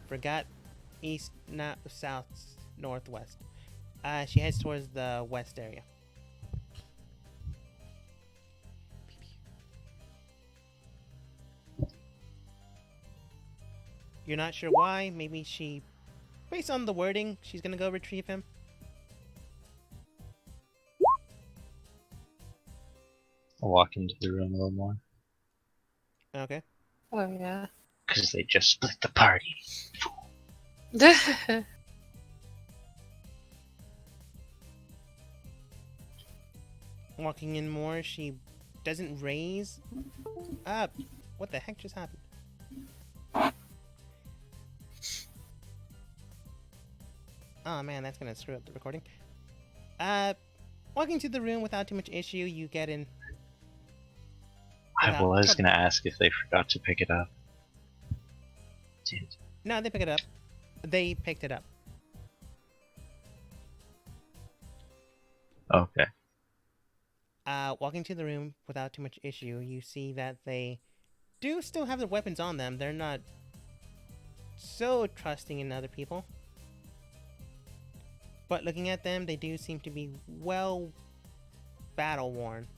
forgot east, not south, northwest. She heads towards the west area. You're not sure why. Maybe she, based on the wording, she's gonna go retrieve him. I'll walk into the room a little more. Okay. Oh yeah. Because they just split the party. Walking in more, she doesn't raise up. What the heck just happened? Oh man, that's gonna screw up the recording. Walking to the room without too much issue, you get in. I was trouble. going to ask if they forgot to pick it up. Did. No, they pick it up. They picked it up. Okay. Walking to the room without too much issue, you see that they do still have their weapons on them. They're not so trusting in other people. But looking at them, they do seem to be well battle-worn.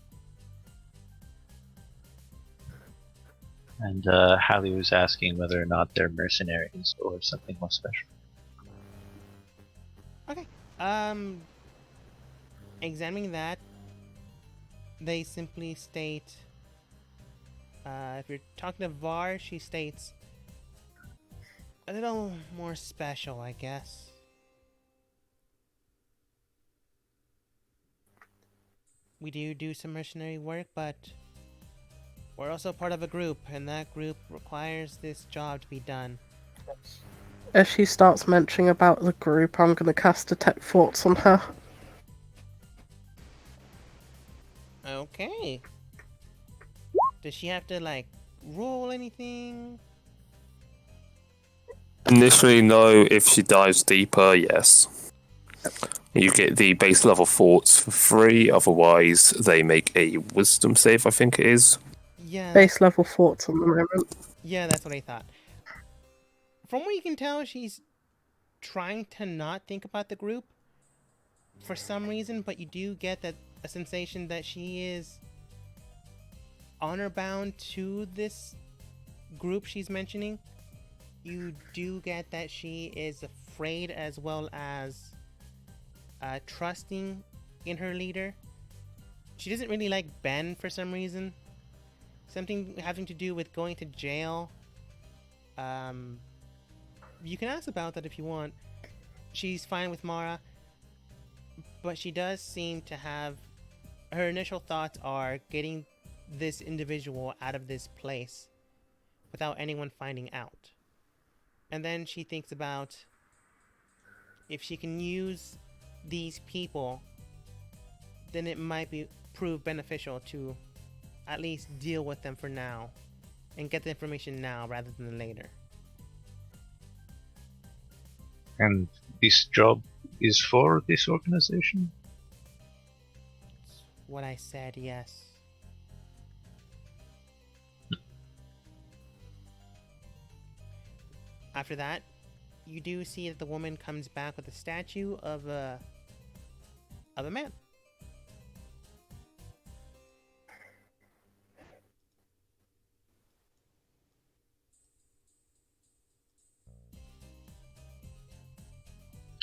And Hallie was asking whether or not they're mercenaries or something more special. Okay. Examining that, they simply state, if you're talking to Var, she states, a little more special, I guess. We do some mercenary work, but we're also part of a group, and that group requires this job to be done. As she starts mentioning about the group, I'm going to cast Detect Thoughts on her. Okay. Does she have to, like, roll anything? Initially, no. If she dives deeper, yes. You get the base level thoughts for free. Otherwise, they make a wisdom save, I think it is. Yeah. Base level thoughts on the moment. Yeah, that's what I thought. From what you can tell, she's trying to not think about the group for some reason, but you do get that a sensation that she is honor bound to this group she's mentioning. You do get that she is afraid as well as trusting in her leader. She doesn't really like Ben for some reason. Something having to do with going to jail. You can ask about that if you want. She's fine with Mara, but she does seem to have... Her initial thoughts are getting this individual out of this place without anyone finding out. And then she thinks about if she can use these people, then it might prove beneficial to at least deal with them for now and get the information now rather than later. And this job is for this organization? What I said, yes. After that, you do see that the woman comes back with a statue of a man.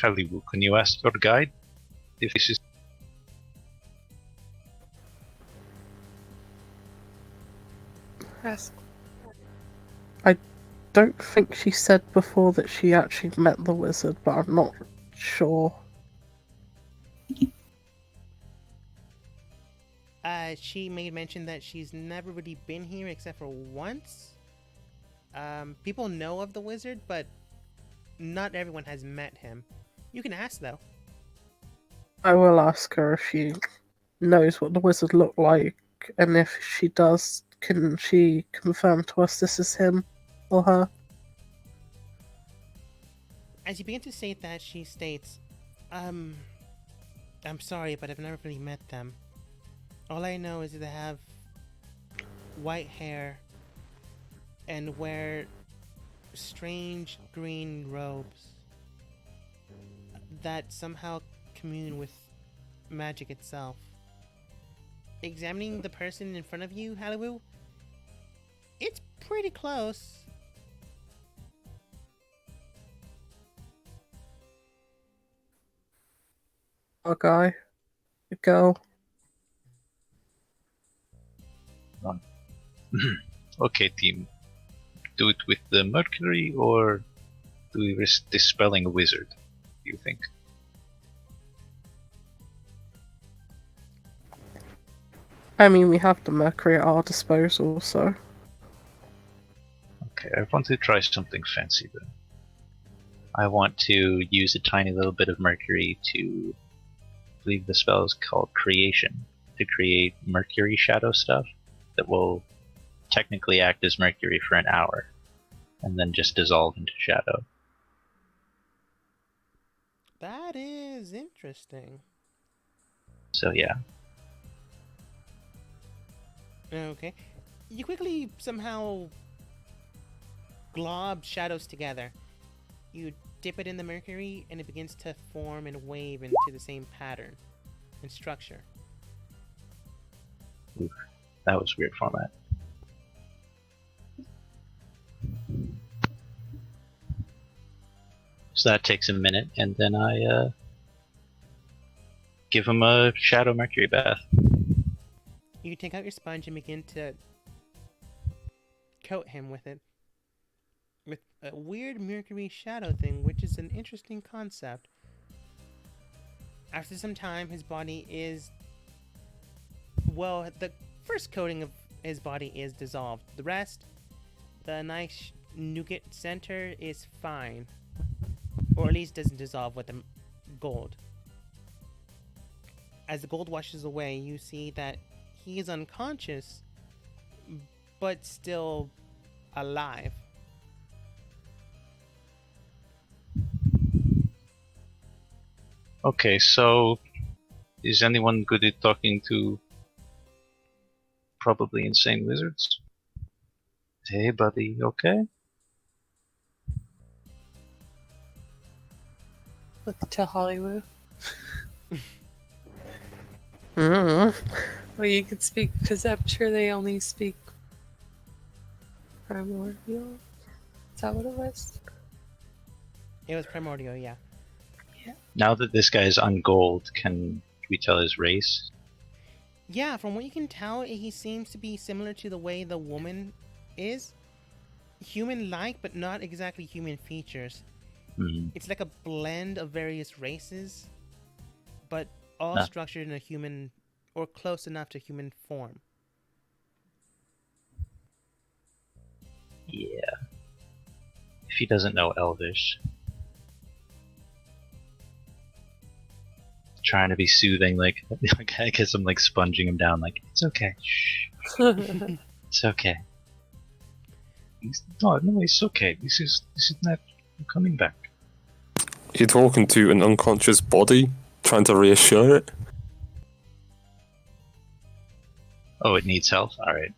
Hallie, can you ask your guide if this is... Ask. don't think she said before that she actually met the wizard, but I'm not sure. She made mention that she's never really been here except for once. People know of the wizard, but not everyone has met him. You can ask, though. I will ask her if she knows what the wizard looked like, and if she does, can she confirm to us this is him or her? As you begin to say that, she states, I'm sorry, but I've never really met them. All I know is that they have white hair and wear strange green robes that somehow commune with magic itself. Examining the person in front of you, Hallowoo, it's pretty close. A guy? A girl? Okay, team. Do it with the Mercury, or do we risk dispelling a wizard? Do you think? I mean, we have the Mercury at our disposal, so... Okay, I want to try something fancy then. I want to use a tiny little bit of Mercury to, I believe the spell is called Creation, to create Mercury shadow stuff that will technically act as Mercury for an hour, and then just dissolve into shadow. That is interesting. So yeah. Okay. You quickly somehow glob shadows together. You dip it in the mercury and it begins to form and wave into the same pattern and structure. Oof, that was weird format. So that takes a minute, and then I give him a shadow mercury bath. You take out your sponge and begin to coat him with it. With a weird mercury shadow thing, which is an interesting concept. After some time, his body is... Well, the first coating of his body is dissolved. The rest, the nice nougat center is fine. Or at least doesn't dissolve with the gold. As the gold washes away, you see that he is unconscious, but still alive. Okay, so is anyone good at talking to probably insane wizards? Hey, buddy, okay? Look to Hollywood. Well, you could speak, because I'm sure they only speak primordial. Is that what it was? It was primordial, yeah. Now that this guy is on gold, can we tell his race? Yeah, from what you can tell, he seems to be similar to the way the woman is. Human-like, but not exactly human features. It's like a blend of various races, but all structured in a human, or close enough to human form. Yeah. If he doesn't know Elvish. Trying to be soothing, like, I guess I'm like sponging him down, like, it's okay. Shh. It's okay. No, it's okay. This is not I'm coming back. You're talking to an unconscious body, trying to reassure it? Oh, it needs health? Alright.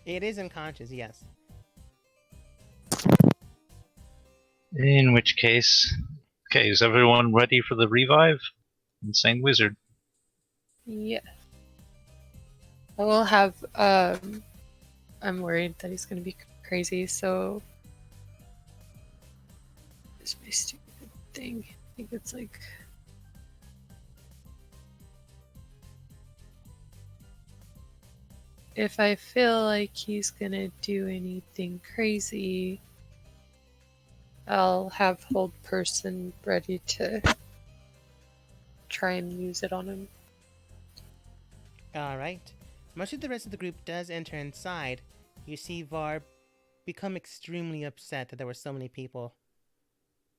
It is unconscious, yes. In which case... Okay, is everyone ready for the revive? Insane wizard. Yeah. I will have, I'm worried that he's gonna be crazy, so... It's my stupid thing. I think it's like... if I feel like he's gonna do anything crazy, I'll have hold person ready to try and use it on him. Alright. Much of the rest of the group does enter inside. You see Var become extremely upset that there were so many people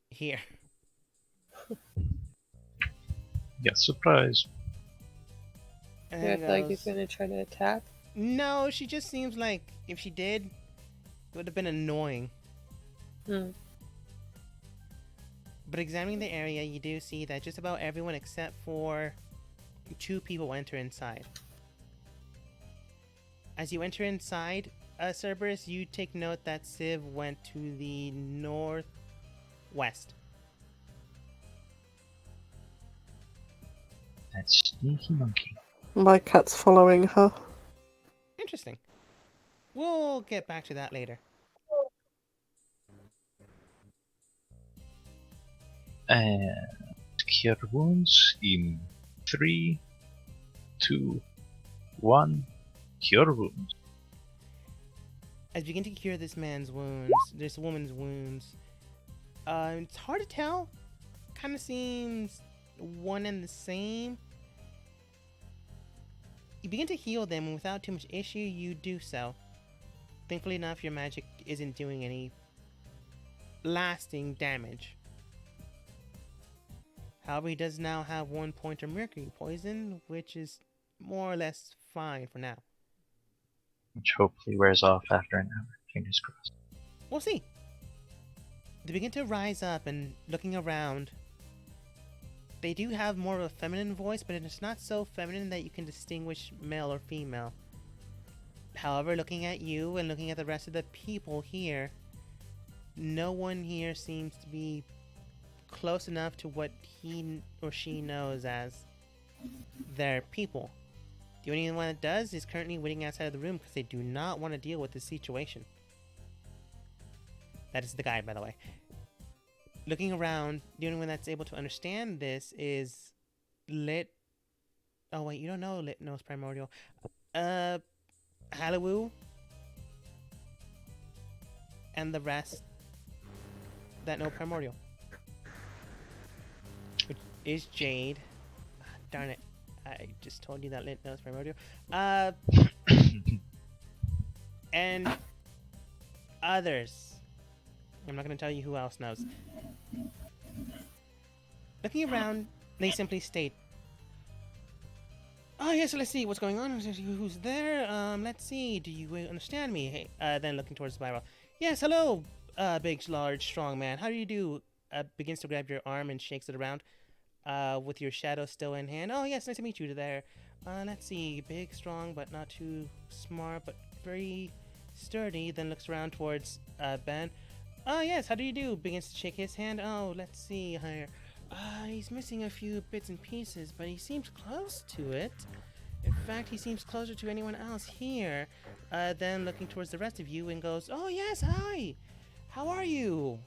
here. Yeah, surprise. And Do I he feel like he's goes, gonna try to attack? No, she just seems like if she did, it would have been annoying. Hmm. But examining the area, you do see that just about everyone except for 2 people enter inside. As you enter inside, Cerberus, you take note that Civ went to the northwest. That sneaky monkey. My cat's following her. Interesting. We'll get back to that later. And cure wounds in 3, 2, 1. Cure wounds. As you begin to cure this woman's wounds, it's hard to tell. Kind of seems one and the same. You begin to heal them, and without too much issue, you do so. Thankfully enough, your magic isn't doing any lasting damage. However, he does now have 1 point of mercury poison, which is more or less fine for now. Which hopefully wears off after an hour. Fingers crossed. We'll see. They begin to rise up and looking around. They do have more of a feminine voice, but it's not so feminine that you can distinguish male or female. However, looking at you and looking at the rest of the people here, no one here seems to be close enough to what he or she knows as their people. The only one that does is currently waiting outside of the room because they do not want to deal with this situation. That is the guy, by the way. Looking around, the only one that's able to understand this is Lit. Oh wait, you don't know Lit knows Primordial. Hallowoo. And the rest that know Primordial. Which is Jade. Darn it. I just told you that Lit knows Primordial. And others. I'm not going to tell you who else knows. Looking around, they simply state, "Oh yes, let's see what's going on. Who's there? Let's see. Do you understand me?" Hey, then looking towards the spiral. "Yes, hello, big, large, strong man. How do you do?" Begins to grab your arm and shakes it around, with your shadow still in hand. "Oh yes, nice to meet you there. Let's see. Big, strong, but not too smart, but very sturdy." Then looks around towards Ben. "Oh yes, how do you do?" Begins to shake his hand. "Oh, let's see here. He's missing a few bits and pieces, but he seems close to it. In fact, he seems closer to anyone else here." Then looking towards the rest of you and goes, "Oh yes, hi. How are you?"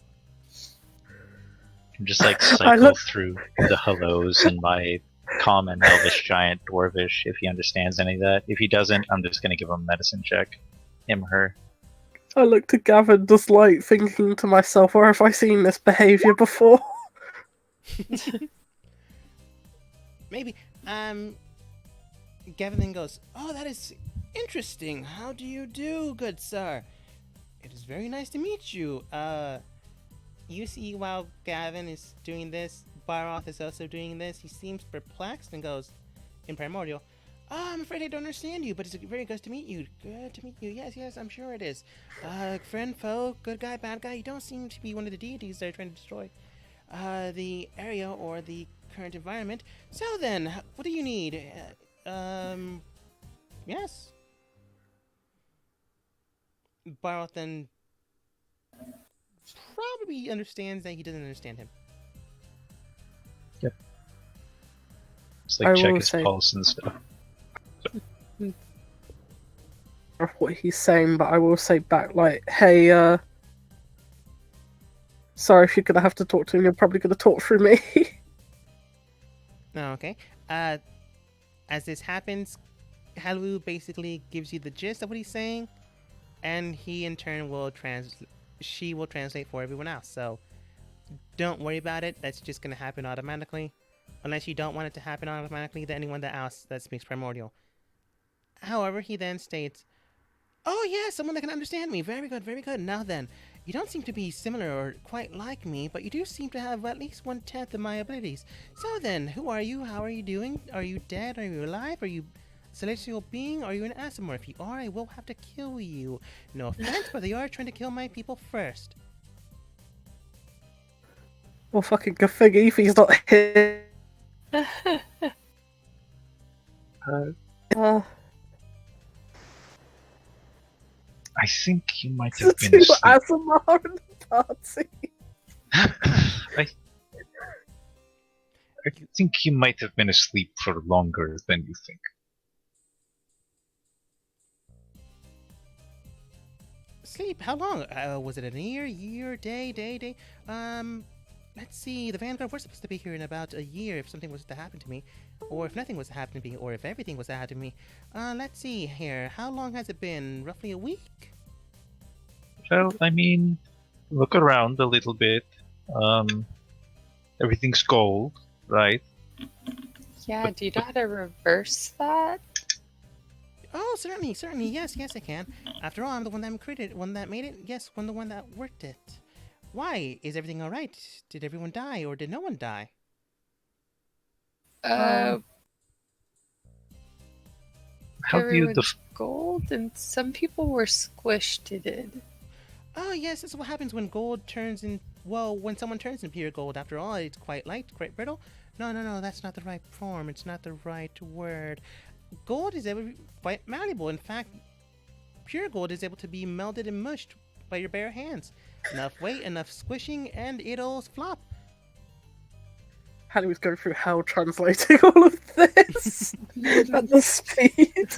I'm just like cycle through the hellos in my common, elvish, giant, dwarvish, if he understands any of that. If he doesn't, I'm just gonna give him a medicine check. Him, her. I look to Gavin, just like thinking to myself, where have I seen this behavior before? Maybe. Gavin then goes, "Oh, that is interesting. How do you do, good sir? It is very nice to meet you." You see while Gavin is doing this, Baroth is also doing this. He seems perplexed and goes, in Primordial, "I'm afraid I don't understand you, but it's very good to meet you. Good to meet you. Yes, yes, I'm sure it is. Friend, foe, good guy, bad guy. You don't seem to be one of the deities they're trying to destroy the area or the current environment. So then, what do you need?" Yes. Baroth then probably understands that he doesn't understand him. Just like I check will his say- pulse and stuff. Of what he's saying, but I will say back, like, "Hey, sorry if you're gonna have to talk to him, you're probably gonna talk through me." Oh, okay. As this happens, Halu basically gives you the gist of what he's saying, and he in turn will she will translate for everyone else. So don't worry about it. That's just gonna happen automatically, unless you don't want it to happen automatically. Then anyone that speaks primordial. However, he then states, "Oh yeah, someone that can understand me. Very good, very good. Now then, you don't seem to be similar or quite like me, but you do seem to have at least 1/10 of my abilities. So then, who are you? How are you doing? Are you dead? Are you alive? Are you a celestial being? Are you an Asimor? If you are, I will have to kill you. No offense, but you are trying to kill my people first." Well, fucking good thing Evie's not here. I think you might To have been asleep. Asimar in the party. I think you might have been asleep for longer than you think. Sleep? How long? Was it a year, day? Let's see. The Vanguard, we're supposed to be here in about a year if something was to happen to me. Or if nothing was to happen to me. Or if everything was to happen to me. Let's see here. How long has it been? Roughly a week? Well, I mean, look around a little bit. Everything's gold, right? Yeah, do you know how to reverse that? Oh, certainly. Yes, I can. After all, I'm the one that created it, one that made it. Yes, the one that worked it. Why? Is everything alright? Did everyone die, or did no one die? How There do you were gold, and some people were squished to it. Oh, yes, this is what happens when gold turns in. Well, when someone turns into pure gold, after all, it's quite light, quite brittle. No, that's not the right form. It's not the right word. Gold is quite malleable. In fact, pure gold is able to be melted and mushed by your bare hands. Enough weight, enough squishing, and it'll flop. Hallie was going through hell translating all of this at the speed.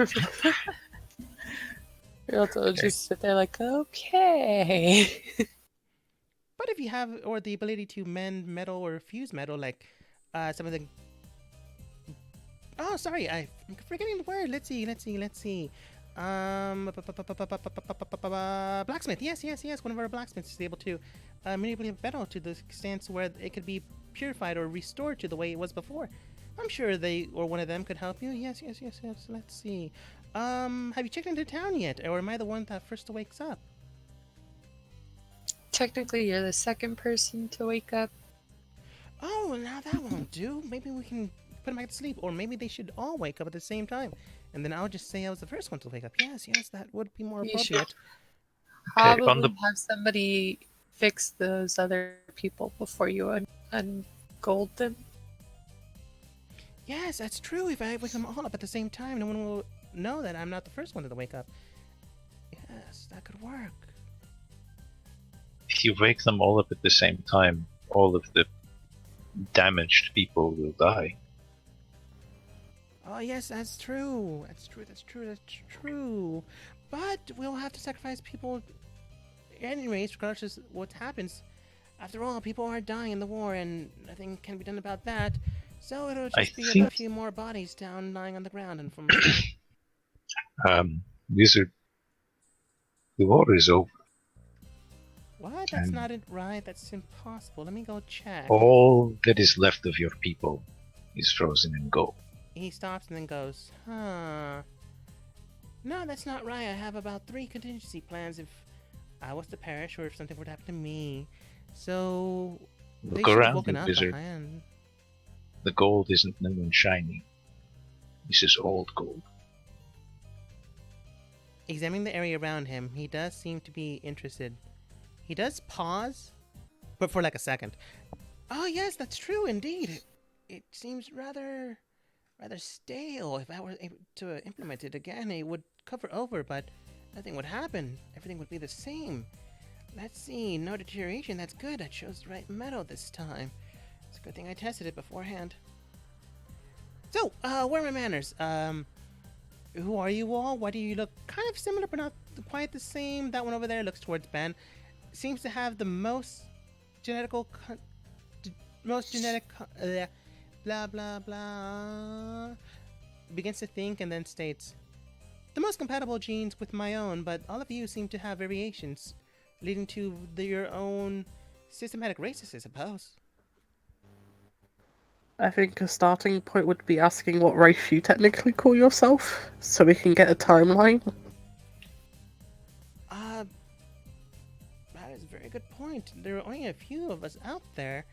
You'll just sit there like, okay. But if you have, or the ability to mend metal or fuse metal, like some of the. Oh, sorry, I'm forgetting the word. Let's see. Blacksmith. Yes. One of our blacksmiths is able to manipulate metal to the extent where it could be purified or restored to the way it was before. I'm sure they or one of them could help you. Yes. Let's see. Have you checked into town yet, or am I the one that first wakes up? Technically, you're the second person to wake up. Oh, now that won't do. Maybe we can put them back to sleep, or maybe they should all wake up at the same time, and then I'll just say I was the first one to wake up. Yes, that would be more You should appropriate. probably have somebody fix those other people before you ungold them. Yes, that's true. If I wake them all up at the same time, no one will know that I'm not the first one to wake up. Yes, that could work. If you wake them all up at the same time, all of the damaged people will die. Oh, yes, that's true. That's true. But we'll have to sacrifice people anyways, regardless of what happens. After all, people are dying in the war, and nothing can be done about that. So it'll just be a few more bodies down lying on the ground, and from. Wizard, the war is over. What? That's not it, right? That's impossible. Let me go check. All that is left of your people is frozen in gold. He stops and then goes, huh. No, that's not right. I have about 3 contingency plans if I was to perish or if something were to happen to me. So, Look around you, Wizard. The gold isn't new and shiny. This is old gold. Examining the area around him, he does seem to be interested. He does pause, but for like a second. Oh yes, that's true indeed. It seems rather stale. If I were able to implement it again, it would cover over, but nothing would happen. Everything would be the same. Let's see, no deterioration. That's good. I chose the right metal this time. It's a good thing I tested it beforehand. So, where are my manners? Who are you all? Why do you look kind of similar but not quite the same? That one over there looks towards Ben. Seems to have the most genetic blah blah blah. Begins to think and then states, the most compatible genes with my own, but all of you seem to have variations, leading to your own systematic races, I suppose. I think a starting point would be asking what race you technically call yourself, so we can get a timeline. That is a very good point. There are only a few of us out there,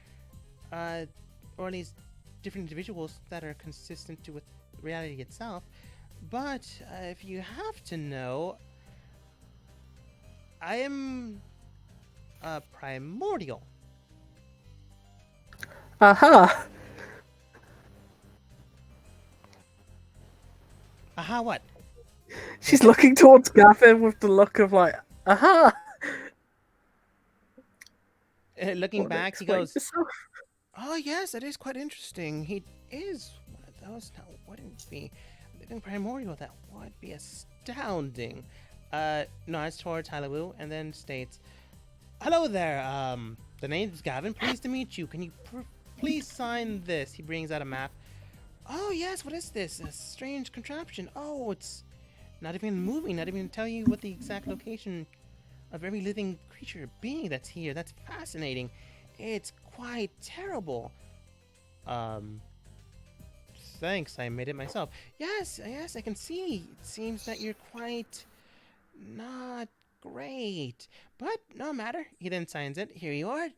or at least different individuals that are consistent with reality itself. But if you have to know, I am primordial. Aha! Aha, what? She's looking towards Gavin with the look of like, aha! Looking Want to back, he explain goes, yourself? "Oh yes, that is quite interesting. He is one of those. Now, wouldn't be living primordial. That would be astounding." Nods towards Halawu and then states, "Hello there. The name's Gavin. Pleased to meet you. Can you please sign this?" He brings out a map. "Oh yes, what is this? A strange contraption. Oh, it's not even moving. Not even tell you what the exact location of every living creature or being that's here. That's fascinating. It's quite terrible." Thanks, I made it myself. Yes, I can see. It seems that you're quite not great. But no matter. He then signs it. Here you are.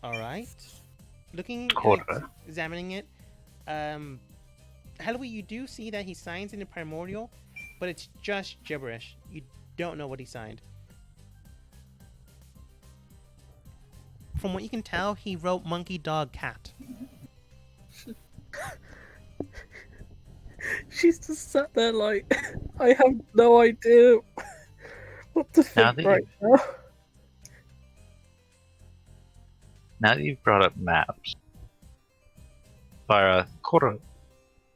Alright. Looking Cora. examining it. Halloween, you do see that he signs in primordial, but it's just gibberish. You don't know what he signed. From what you can tell, he wrote monkey, dog, cat. She's just sat there like, I have no idea what to Now think that right now. Now that you've brought up maps, Cora,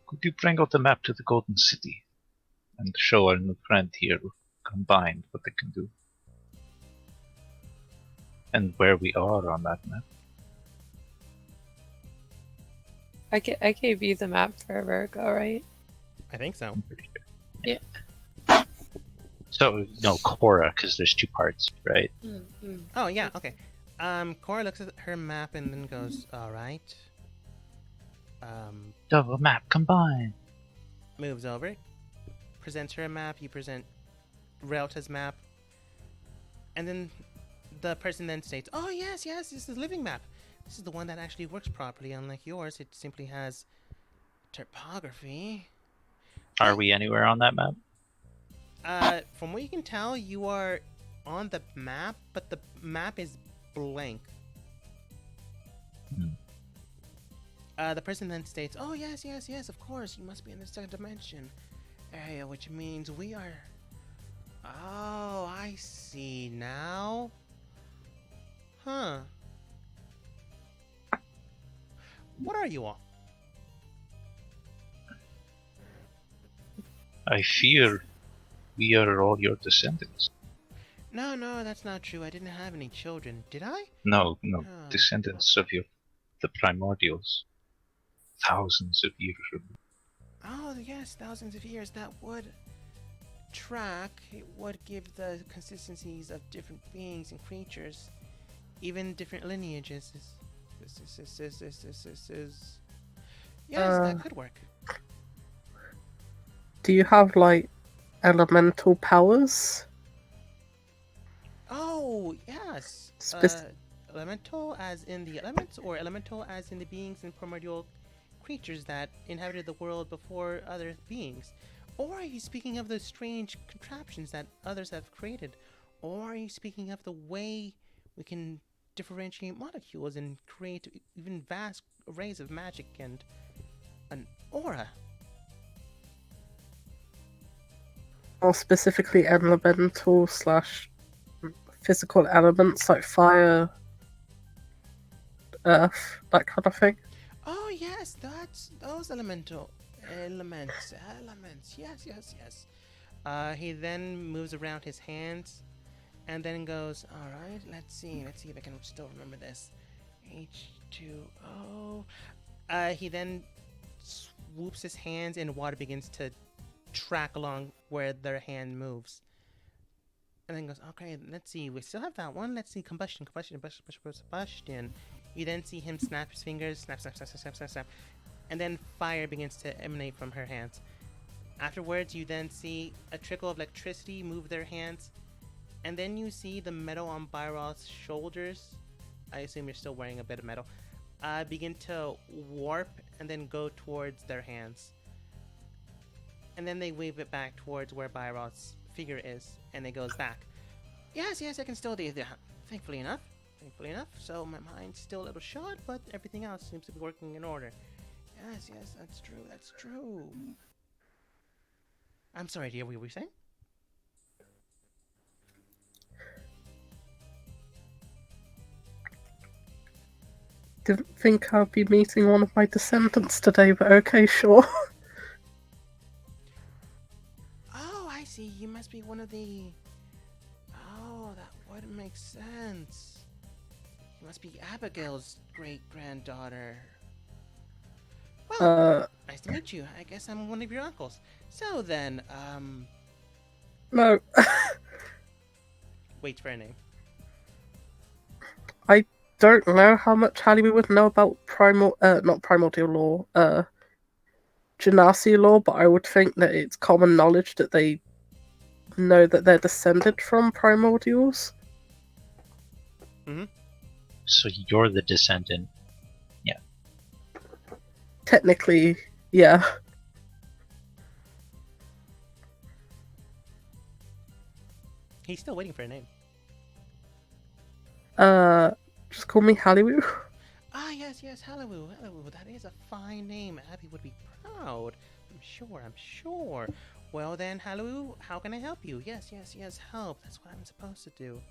could you bring out the map to the Golden City and show our new friend here combined what they can do? And where we are on that map. I gave you the map forever ago, right? I think so. I'm pretty sure. Yeah. So, no, Cora, because there's two parts, right? Mm-hmm. Oh, yeah, okay. Cora looks at her map and then goes, alright. Double map combined. Moves over, presents her a map, you present Relta's map, and then the person then states, "Oh yes, this is the living map. This is the one that actually works properly, unlike yours. It simply has topography." Are we anywhere on that map? From what you can tell, you are on the map, but the map is blank. The person then states, "Oh yes, of course, you must be in the second dimension area, which means we are." Oh, I see now. Huh. What are you all? I fear we are all your descendants. No, that's not true. I didn't have any children, did I? No, Oh. descendants of the primordials. Thousands of years ago. Oh, yes, thousands of years. That would track. It would give the consistencies of different beings and creatures, even different lineages. Yes, that could work. Do you have, like, elemental powers? Oh, yes. Elemental as in the elements, or elemental as in the beings and primordial creatures that inhabited the world before other beings? Or are you speaking of the strange contraptions that others have created? Or are you speaking of the way we can differentiate molecules and create even vast arrays of magic and an aura? Or specifically elemental / physical elements like fire, earth, that kind of thing? Oh yes, that's those elements. Yes. He then moves around his hands, and then goes, "All right, let's see if I can still remember this. H2O." He then swoops his hands, and water begins to track along where their hand moves. And then goes, okay, let's see, we still have that one. Let's see, combustion. You then see him snap his fingers, snap. And then fire begins to emanate from her hands. Afterwards, you then see a trickle of electricity move their hands. And then you see the metal on Byron's shoulders, I assume you're still wearing a bit of metal, begin to warp and then go towards their hands. And then they wave it back towards where Byron's figure is, and it goes back. Yes, I can still do that. Thankfully enough. So my mind's still a little shot, but everything else seems to be working in order. Yes, that's true. I'm sorry, dear, what were you saying? Didn't think I'd be meeting one of my descendants today, but okay, sure. Oh, I see. You must be one of the... Oh, that would make sense. You must be Abigail's great-granddaughter. Well, nice to meet you. I guess I'm one of your uncles. So then, No. Wait for a name. I don't know how much Hallie would know about not primordial law, Genasi law, but I would think that it's common knowledge that they know that they're descended from primordials. So you're the descendant. Technically, yeah. He's still waiting for a name. Just call me Halliwoo. Ah, yes, Hallowoo. That is a fine name. Abby would be proud. I'm sure. Well then, Hallowoo, how can I help you? Yes, help. That's what I'm supposed to do.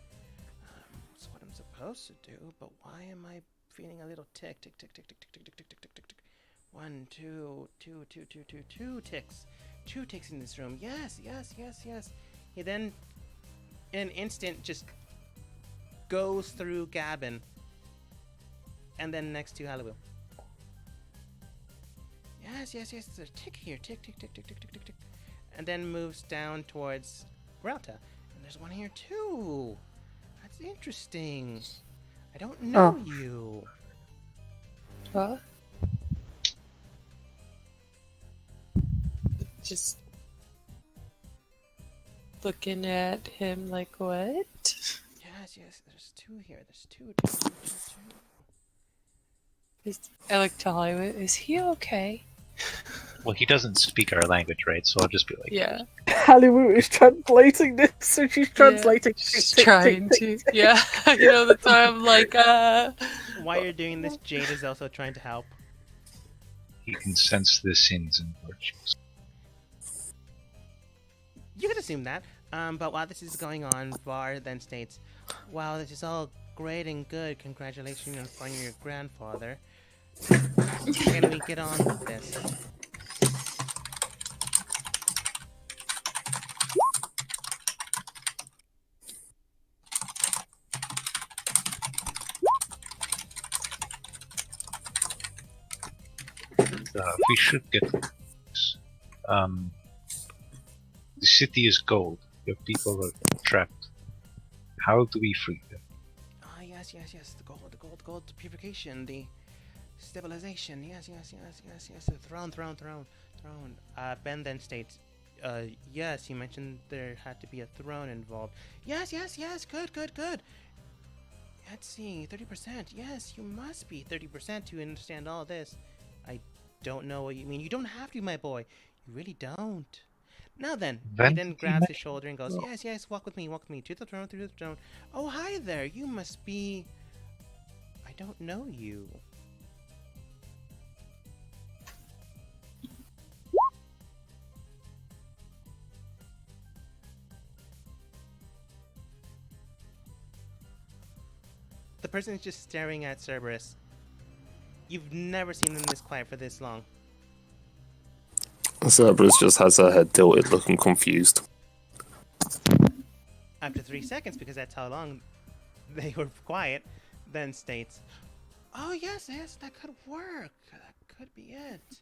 But why am I feeling a little tick? 1, 2, 2 ticks. 2 ticks in this room. Yes. He then, in an instant, just goes through Gavin. And then next to Halloween. Yes, there's a tick here. Tick. And then moves down towards Grelta. And there's one here too. That's interesting. I don't know you. What? Just looking at him like, what? Yes, there's 2 here. There's two. I look to Hollywood. Is he okay? Well, he doesn't speak our language, right? So I'll just be like, Yeah. Halliwoo is translating this, so she's translating. She's trying to. Yeah. That's why I'm like, While you're doing this, Jade is also trying to help. He can sense the sins and virtues. You could assume that. But while this is going on, Var then states, "Wow, this is all great and good. Congratulations on finding your grandfather. Can we get on with this?" We should get this. The city is gold. Your people are trapped. How do we free them? Ah, yes. The gold purification, the stabilization. Yes. The throne. Ben then states, yes, you mentioned there had to be a throne involved. Yes. Good. Let's see, 30%. Yes, you must be 30% to understand all this. I don't know what you mean. You don't have to, my boy. You really don't. Now then, he then grabs his shoulder and goes, yes, walk with me, to the throne, Oh, hi there, you must be... I don't know you. The person is just staring at Cerberus. You've never seen them this quiet for this long. Cerberus just has her head tilted, looking confused. After 3 seconds, because that's how long they were quiet, then states, oh, yes, that could work. That could be it.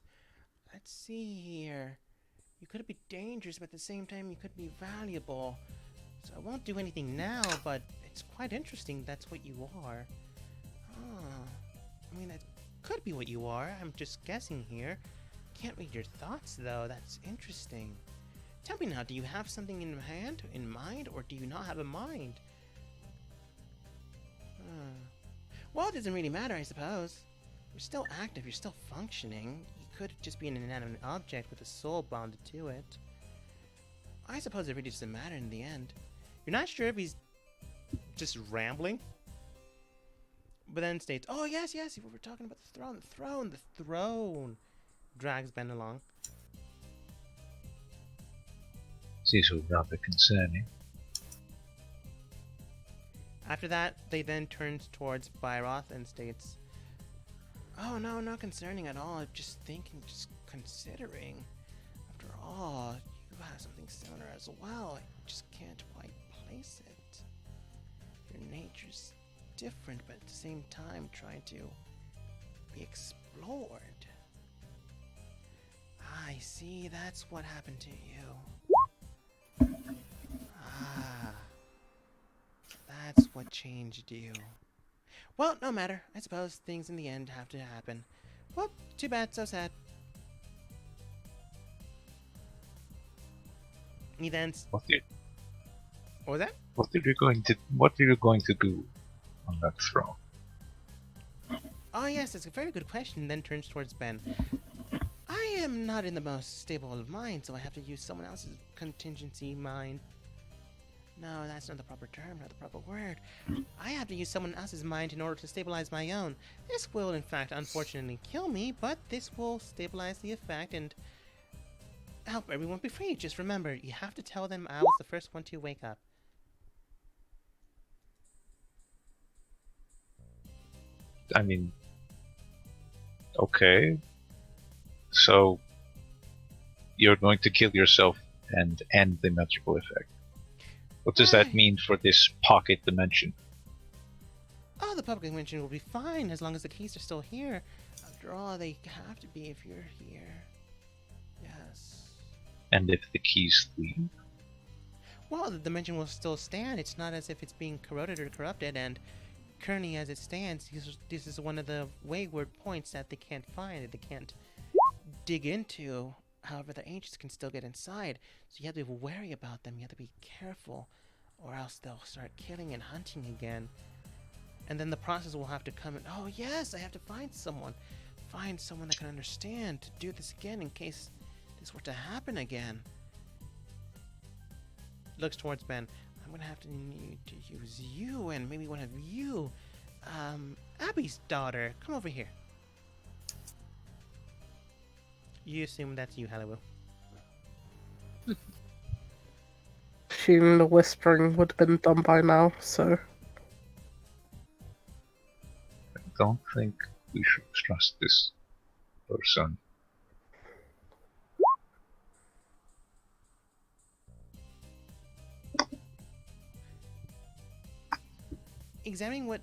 Let's see here. You could be dangerous, but at the same time, you could be valuable. So I won't do anything now, but it's quite interesting that's what you are. Huh. I mean, that could be what you are. I'm just guessing here. Can't read your thoughts, though. That's interesting. Tell me now, do you have something in mind, or do you not have a mind? Well, it doesn't really matter, I suppose. You're still active, you're still functioning. You could just be an inanimate object with a soul bonded to it. I suppose it really doesn't matter in the end. You're not sure if he's just rambling? But then states, oh yes, we were talking about the throne. Drags Ben along. This is rather concerning. After that, they then turns towards Byroth and states, oh no, not concerning at all. I'm just thinking, just considering. After all, you have something similar as well. I just can't quite place it. Your nature's different, but at the same time trying to be explored. I see, that's what happened to you. That's what changed you. Well, no matter. I suppose things in the end have to happen. Well, too bad, so sad. He then... What was that? are you going to do on that throne? Oh yes, that's a very good question. Then turns towards Ben. I am not in the most stable of mind, so I have to use someone else's contingency mind. No, that's not the proper term, not the proper word. I have to use someone else's mind in order to stabilize my own. This will, in fact, unfortunately kill me, but this will stabilize the effect and help everyone be free. Just remember, you have to tell them I was the first one to wake up. I mean, okay. So, you're going to kill yourself and end the magical effect. What does that mean for this pocket dimension? Oh, the public dimension will be fine as long as the keys are still here. After all, they have to be if you're here. Yes. And if the keys leave? Well, the dimension will still stand. It's not as if it's being corroded or corrupted, and currently as it stands, this is one of the wayward points that they can't find, that they can't dig into. However, the ancients can still get inside, so you have to be wary about them. You have to be careful, or else they'll start killing and hunting again. And then the process will have to come in. Oh yes, I have to find someone that can understand to do this again in case this were to happen again. Looks towards Ben. I'm gonna have to need to use you and maybe one of you. Abby's daughter. Come over here. You assume that's you, Halliwell. Assuming the whispering would have been done by now, so... I don't think we should trust this person. Examining what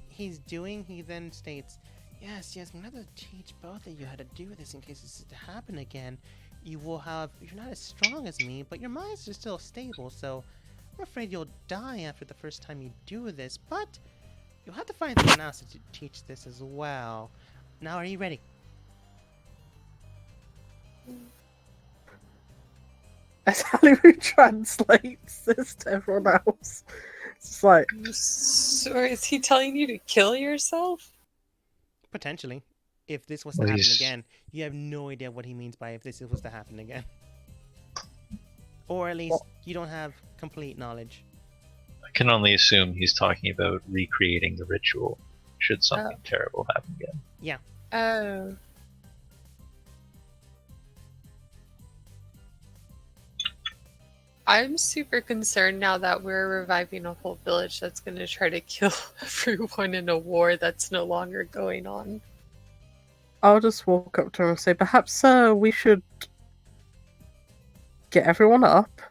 he's doing, he then states, Yes, I'm going to teach both of you how to do this in case this is to happen again. You're not as strong as me, but your minds are still stable, so I'm afraid you'll die after the first time you do this, but you'll have to find someone else to teach this as well. Now, are you ready? As Halliwell translates this to everyone else, it's like... So is he telling you to kill yourself? Potentially. If this was to happen again, you have no idea what he means by if this was to happen again. Or at least you don't have complete knowledge. I can only assume he's talking about recreating the ritual should something terrible happen again. Yeah. Oh. I'm super concerned now that we're reviving a whole village that's going to try to kill everyone in a war that's no longer going on. I'll just walk up to him and say, perhaps we should get everyone up,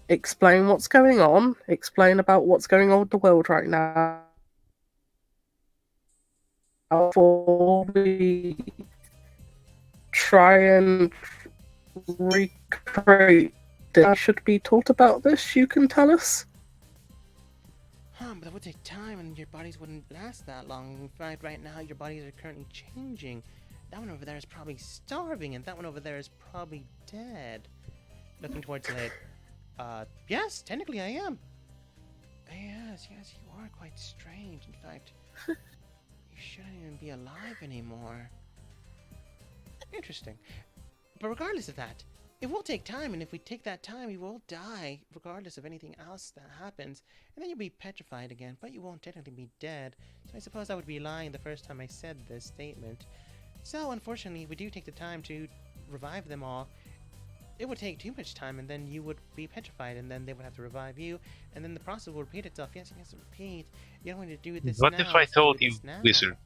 explain what's going on, explain about what's going on with the world right now, before we try and recreate should be taught about this, you can tell us? But that would take time and your bodies wouldn't last that long. In fact, right now your bodies are currently changing. That one over there is probably starving and that one over there is probably dead. Looking towards it. Yes, technically I am. Yes, you are quite strange. In fact, you shouldn't even be alive anymore. Interesting. But regardless of that, it will take time, and if we take that time, you will die, regardless of anything else that happens, and then you'll be petrified again, but you won't technically be dead. So I suppose I would be lying the first time I said this statement. So, unfortunately, if we do take the time to revive them all, it would take too much time, and then you would be petrified, and then they would have to revive you, and then the process will repeat itself. Yes, it has to repeat. You don't want to do this What now. if I let's do told you, this now. Wizard,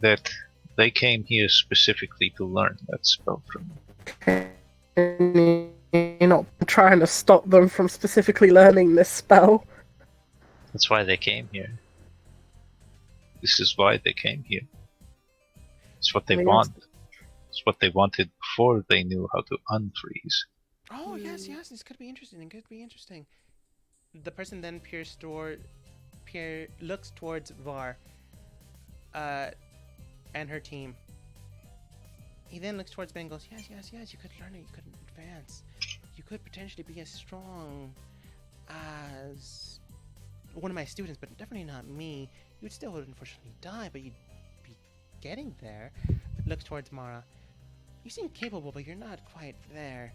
that they came here specifically to learn that spell from me? You're not trying to stop them from specifically learning this spell. That's why they came here. This is why they came here. It's what they I mean, want. It's what they wanted before they knew how to unfreeze. Oh, yes, this could be interesting. It could be interesting. The person then looks towards Var and her team. He then looks towards Ben and goes, yes, you could learn it, you could advance. You could potentially be as strong as one of my students, but definitely not me. You would still unfortunately die, but you'd be getting there. Looks towards Mara. You seem capable, but you're not quite there.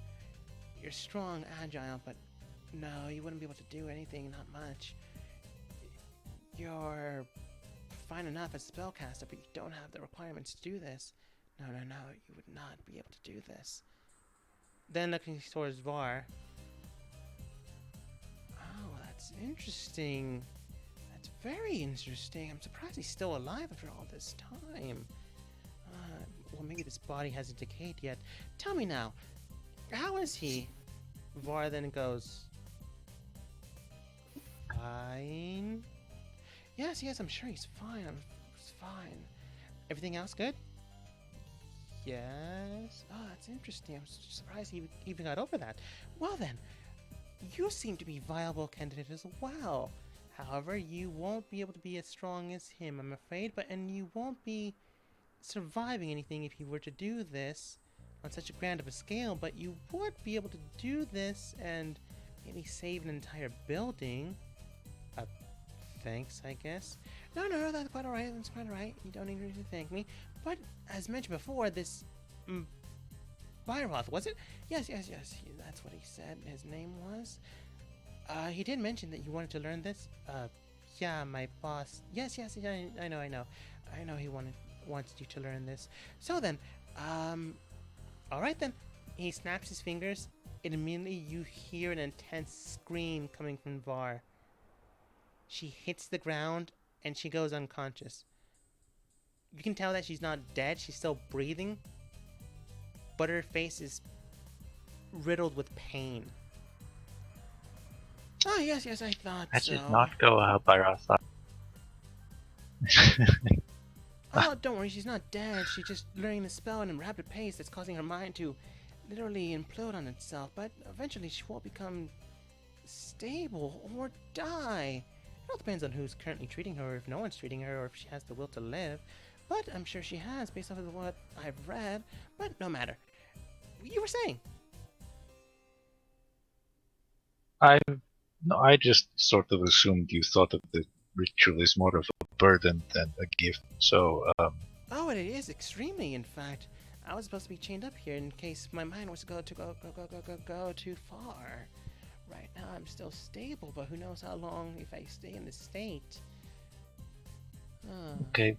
You're strong, agile, but no, you wouldn't be able to do anything, not much. You're fine enough as a spellcaster, but you don't have the requirements to do this. No, you would not be able to do this. Then looking towards Var. Oh, that's interesting. That's very interesting. I'm surprised he's still alive after all this time. Well, maybe this body hasn't decayed yet. Tell me now, how is he? Var then goes, fine. Yes, I'm sure he's fine. He's fine. Everything else good? Yes. Oh, that's interesting. I'm surprised he even got over that. Well then, you seem to be a viable candidate as well. However, you won't be able to be as strong as him, I'm afraid, and you won't be surviving anything if you were to do this on such a grand of a scale, but you would be able to do this and maybe save an entire building. Thanks, I guess. No, that's quite alright, You don't need to thank me. But, as mentioned before, this Byroth, was it? Yes, that's what he said his name was. He did mention that you wanted to learn this. Yeah, my boss. Yes, I know. I know he wants you to learn this. So then, alright then. He snaps his fingers, and immediately you hear an intense scream coming from Var. She hits the ground, and she goes unconscious. You can tell that she's not dead, she's still breathing, but her face is riddled with pain. Oh, yes, I thought That so. did not go how Byra thought. Oh, don't worry, she's not dead. She's just learning the spell at a rapid pace that's causing her mind to literally implode on itself. But eventually she will become stable or die. It all depends on who's currently treating her, or if no one's treating her, or if she has the will to live. But I'm sure she has, based off of what I've read. But no matter. You were saying? I just sort of assumed you thought of the ritual as more of a burden than a gift. So, Oh, it is extremely, in fact. I was supposed to be chained up here in case my mind was to go too far. Right now I'm still stable, but who knows how long if I stay in this state. okay.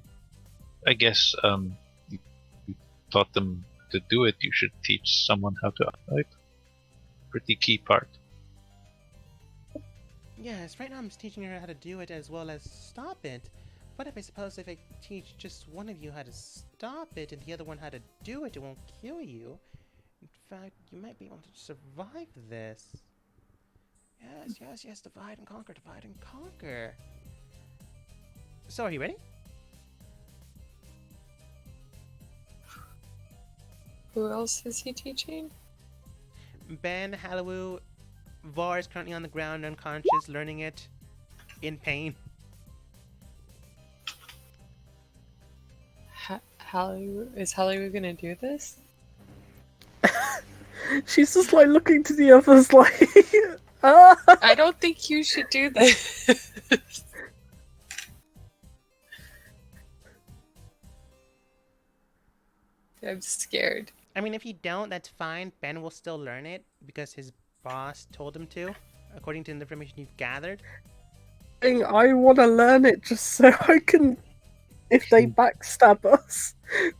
I guess, you taught them to do it. You should teach someone how to, right? Pretty key part. Yes, right now I'm teaching her how to do it as well as stop it. But if I teach just one of you how to stop it and the other one how to do it, it won't kill you. In fact, you might be able to survive this. Yes, divide and conquer. So, are you ready? Who else is he teaching? Ben, Hallowoo, Var is currently on the ground, unconscious, learning it, in pain. Is Hollywood gonna do this? She's just like looking to the others like, ah. I don't think you should do this. I'm scared. I mean, if you don't, that's fine. Ben will still learn it because his boss told him to, according to the information you've gathered. I want to learn it just so I can, if they backstab us.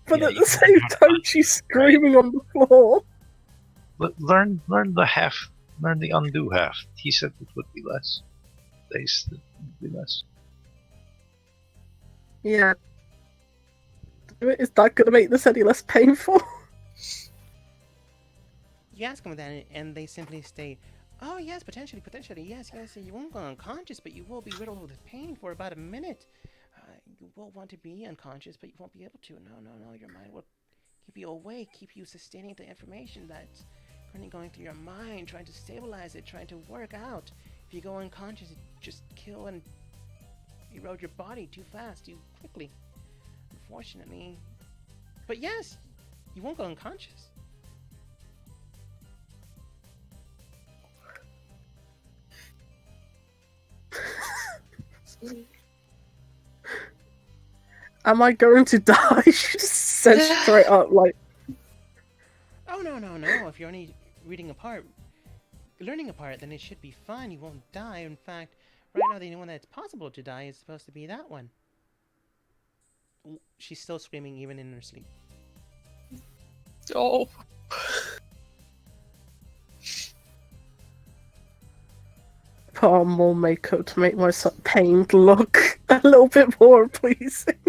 But Yeah, at you the can same learn time, how to she's screaming on the floor. Learn the undo half. He said it would be less. They said it would be less. Yeah. Is that going to make this any less painful? You ask them that, and they simply state, "Oh yes, potentially, yes. You won't go unconscious, but you will be riddled with pain for about a minute. You will want to be unconscious, but you won't be able to. No. Your mind will keep you awake, keep you sustaining the information that's currently going through your mind, trying to stabilize it, trying to work out. If you go unconscious, it just kill and erode your body too fast, too quickly. Unfortunately, but yes, you won't go unconscious." Am I going to die? She just said straight up, like, Oh, no. If you're only learning a part, then it should be fine. You won't die. In fact, right now, the only one that's possible to die is supposed to be that one. She's still screaming even in her sleep. Oh. put on more makeup to make my pained look a little bit more pleasing.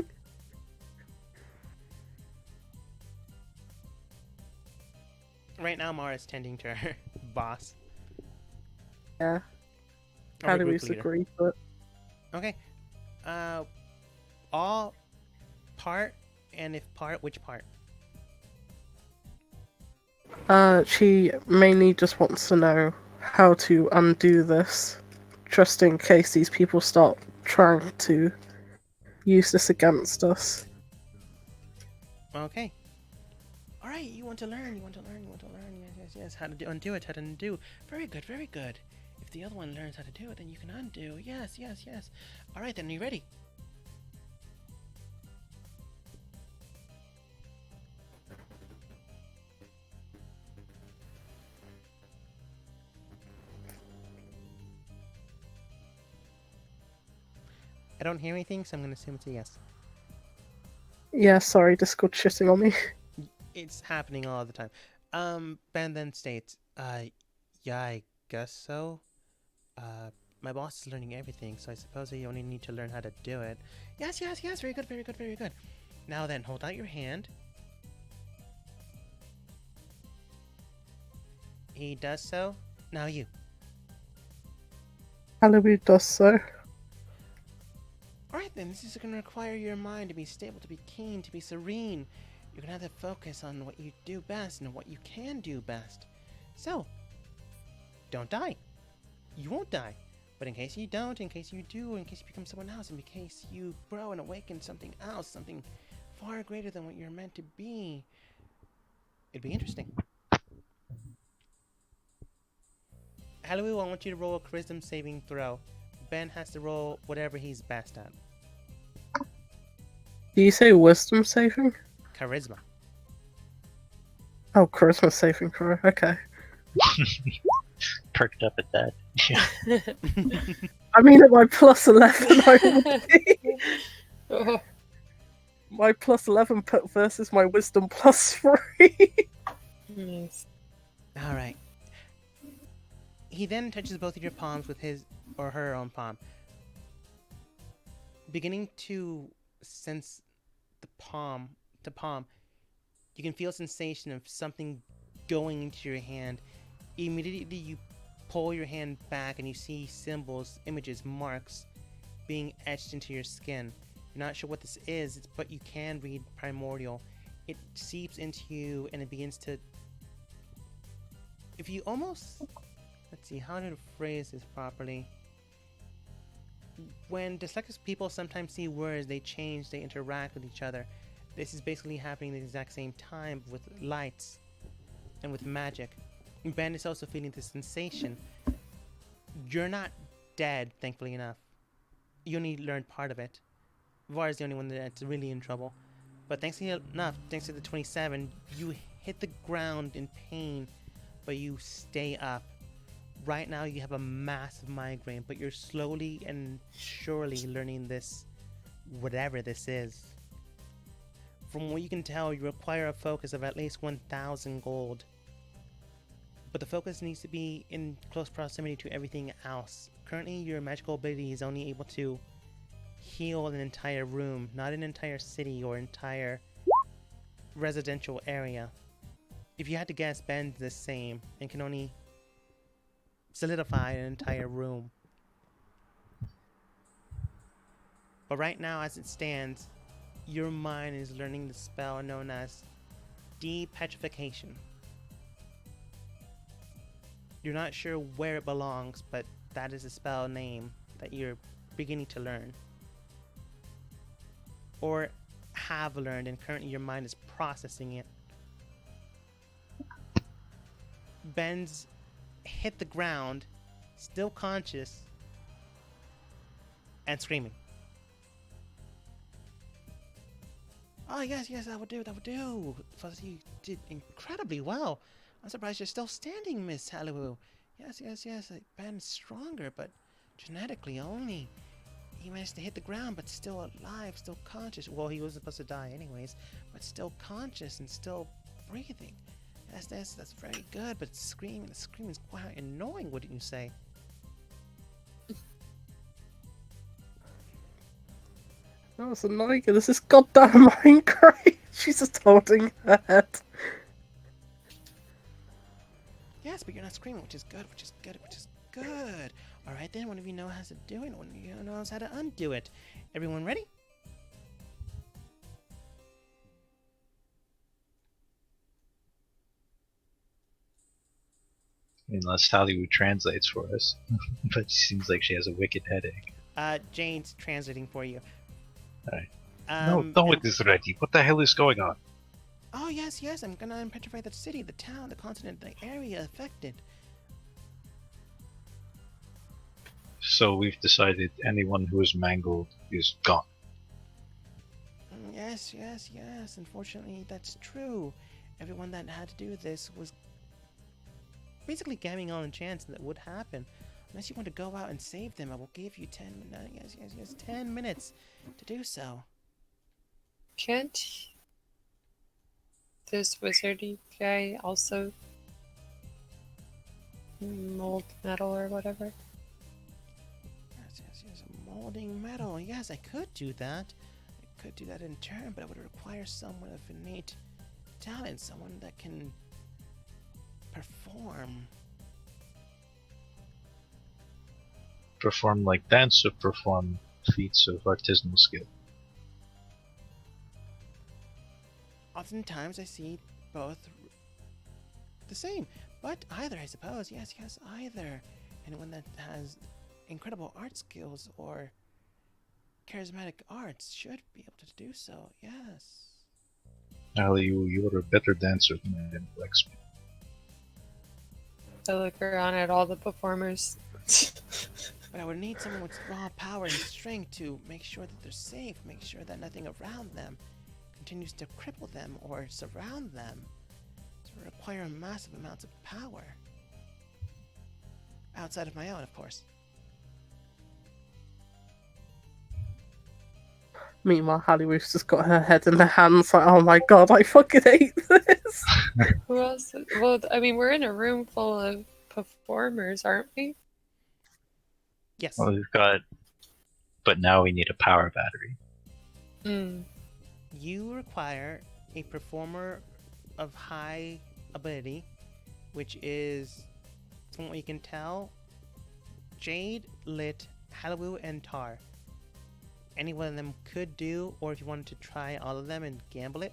Right now, Mara's tending to her boss. Yeah. Or How her do we group leader. agree? But Okay. All part, and if part, which part? she mainly just wants to know how to undo this, just in case these people start trying to use this against us. Okay. All right, you want to learn. Yes. How to undo it, how to undo. Very good. If the other one learns how to do it, then you can undo. Yes. All right, then, are you ready? I don't hear anything, so I'm going to assume it's a yes. Yeah, sorry, Discord shitting on me. It's happening all the time. Ben then states, yeah, I guess so. My boss is learning everything, so I suppose I only need to learn how to do it. Yes, very good. Now then, hold out your hand. He does so. Now you. Halloween does so. Alright then, this is going to require your mind to be stable, to be keen, to be serene. You're going to have to focus on what you do best and what you can do best. So, don't die. You won't die. But in case you don't, in case you do, in case you become someone else, in case you grow and awaken something else, something far greater than what you're meant to be, it'd be interesting. Halloween, I want you to roll a charisma saving throw. Ben has to roll whatever he's best at. Do you say wisdom saving? Charisma. Oh, charisma saving throw. Okay. Perked up at that. I mean, at my plus 11, I would be. Oh. My plus 11 versus my wisdom plus 3. Nice. Alright. He then touches both of your palms with his or her own palm. Beginning to sense the palm to palm, you can feel a sensation of something going into your hand. Immediately you pull your hand back and you see symbols, images, marks being etched into your skin. You're not sure what this is, but you can read primordial. it seeps into you and it begins to. If you almost. Let's see, how to phrase this properly. When dyslexic people sometimes see words, they change, they interact with each other. This is basically happening at the exact same time with lights and with magic. Ben is also feeling this sensation. You're not dead, thankfully enough. You only learned part of it. Var is the only one that's really in trouble. But thanks to the 27, you hit the ground in pain, but you stay up. Right now you have a massive migraine, but you're slowly and surely learning this, whatever this is. From what you can tell, you require a focus of at least 1,000 gold. But the focus needs to be in close proximity to everything else. Currently, your magical ability is only able to heal an entire room, not an entire city or entire residential area. If you had to guess, Ben's the same and can only solidify an entire room. But right now, as it stands, your mind is learning the spell known as Depetrification. You're not sure where it belongs, but that is the spell name that you're beginning to learn. Or have learned, and currently your mind is processing it. Ben's hit the ground, still conscious, and screaming. Oh, yes, that would do. Fuzzy, you did incredibly well. I'm surprised you're still standing, Miss Hallowoo. Yes, Ben's stronger, but genetically only. He managed to hit the ground, but still alive, still conscious. Well, he was supposed to die anyways, but still conscious and still breathing. That's very good, but the screaming is quite annoying, wouldn't you say? That was annoying. This is goddamn Minecraft. She's just holding her head. Yes, but you're not screaming, which is good. Alright then, one of you knows how to do it, one of you knows how to undo it. Everyone ready? Unless Hollywood translates for us. But she seems like she has a wicked headache. Jane's translating for you. Alright. No one is ready. What the hell is going on? Oh, yes, I'm gonna petrify the city, the town, the continent, the area affected. So we've decided anyone who is mangled is gone. Yes. Unfortunately, that's true. Everyone that had to do this was basically gambling on a chance that would happen. Unless you want to go out and save them, I will give you 10 minutes. Yes, 10 minutes to do so. Can't this wizardy guy also mold metal or whatever? Yes, molding metal. Yes, I could do that. I could do that in turn, but it would require someone of innate talent, someone that can perform. Perform like dance or perform feats of artisanal skill? Oftentimes I see both the same, but either, I suppose. Yes, either. Anyone that has incredible art skills or charismatic arts should be able to do so, yes. Ali, you're a better dancer than I am, blacksmith. I look around at all the performers. But I would need someone with raw power and strength to make sure that they're safe, make sure that nothing around them continues to cripple them or surround them. So it require massive amounts of power. Outside of my own, of course. Meanwhile, Hollywood's just got her head in her hands like, oh my god, I fucking hate this. Who else? Well, I mean, we're in a room full of performers, aren't we? Yes. Well, we've got... But now we need a power battery. You require a performer of high ability, which is, from what you can tell, Jade, Lit, Hallowoo, and Tar. Any one of them could do, or if you wanted to try all of them and gamble it,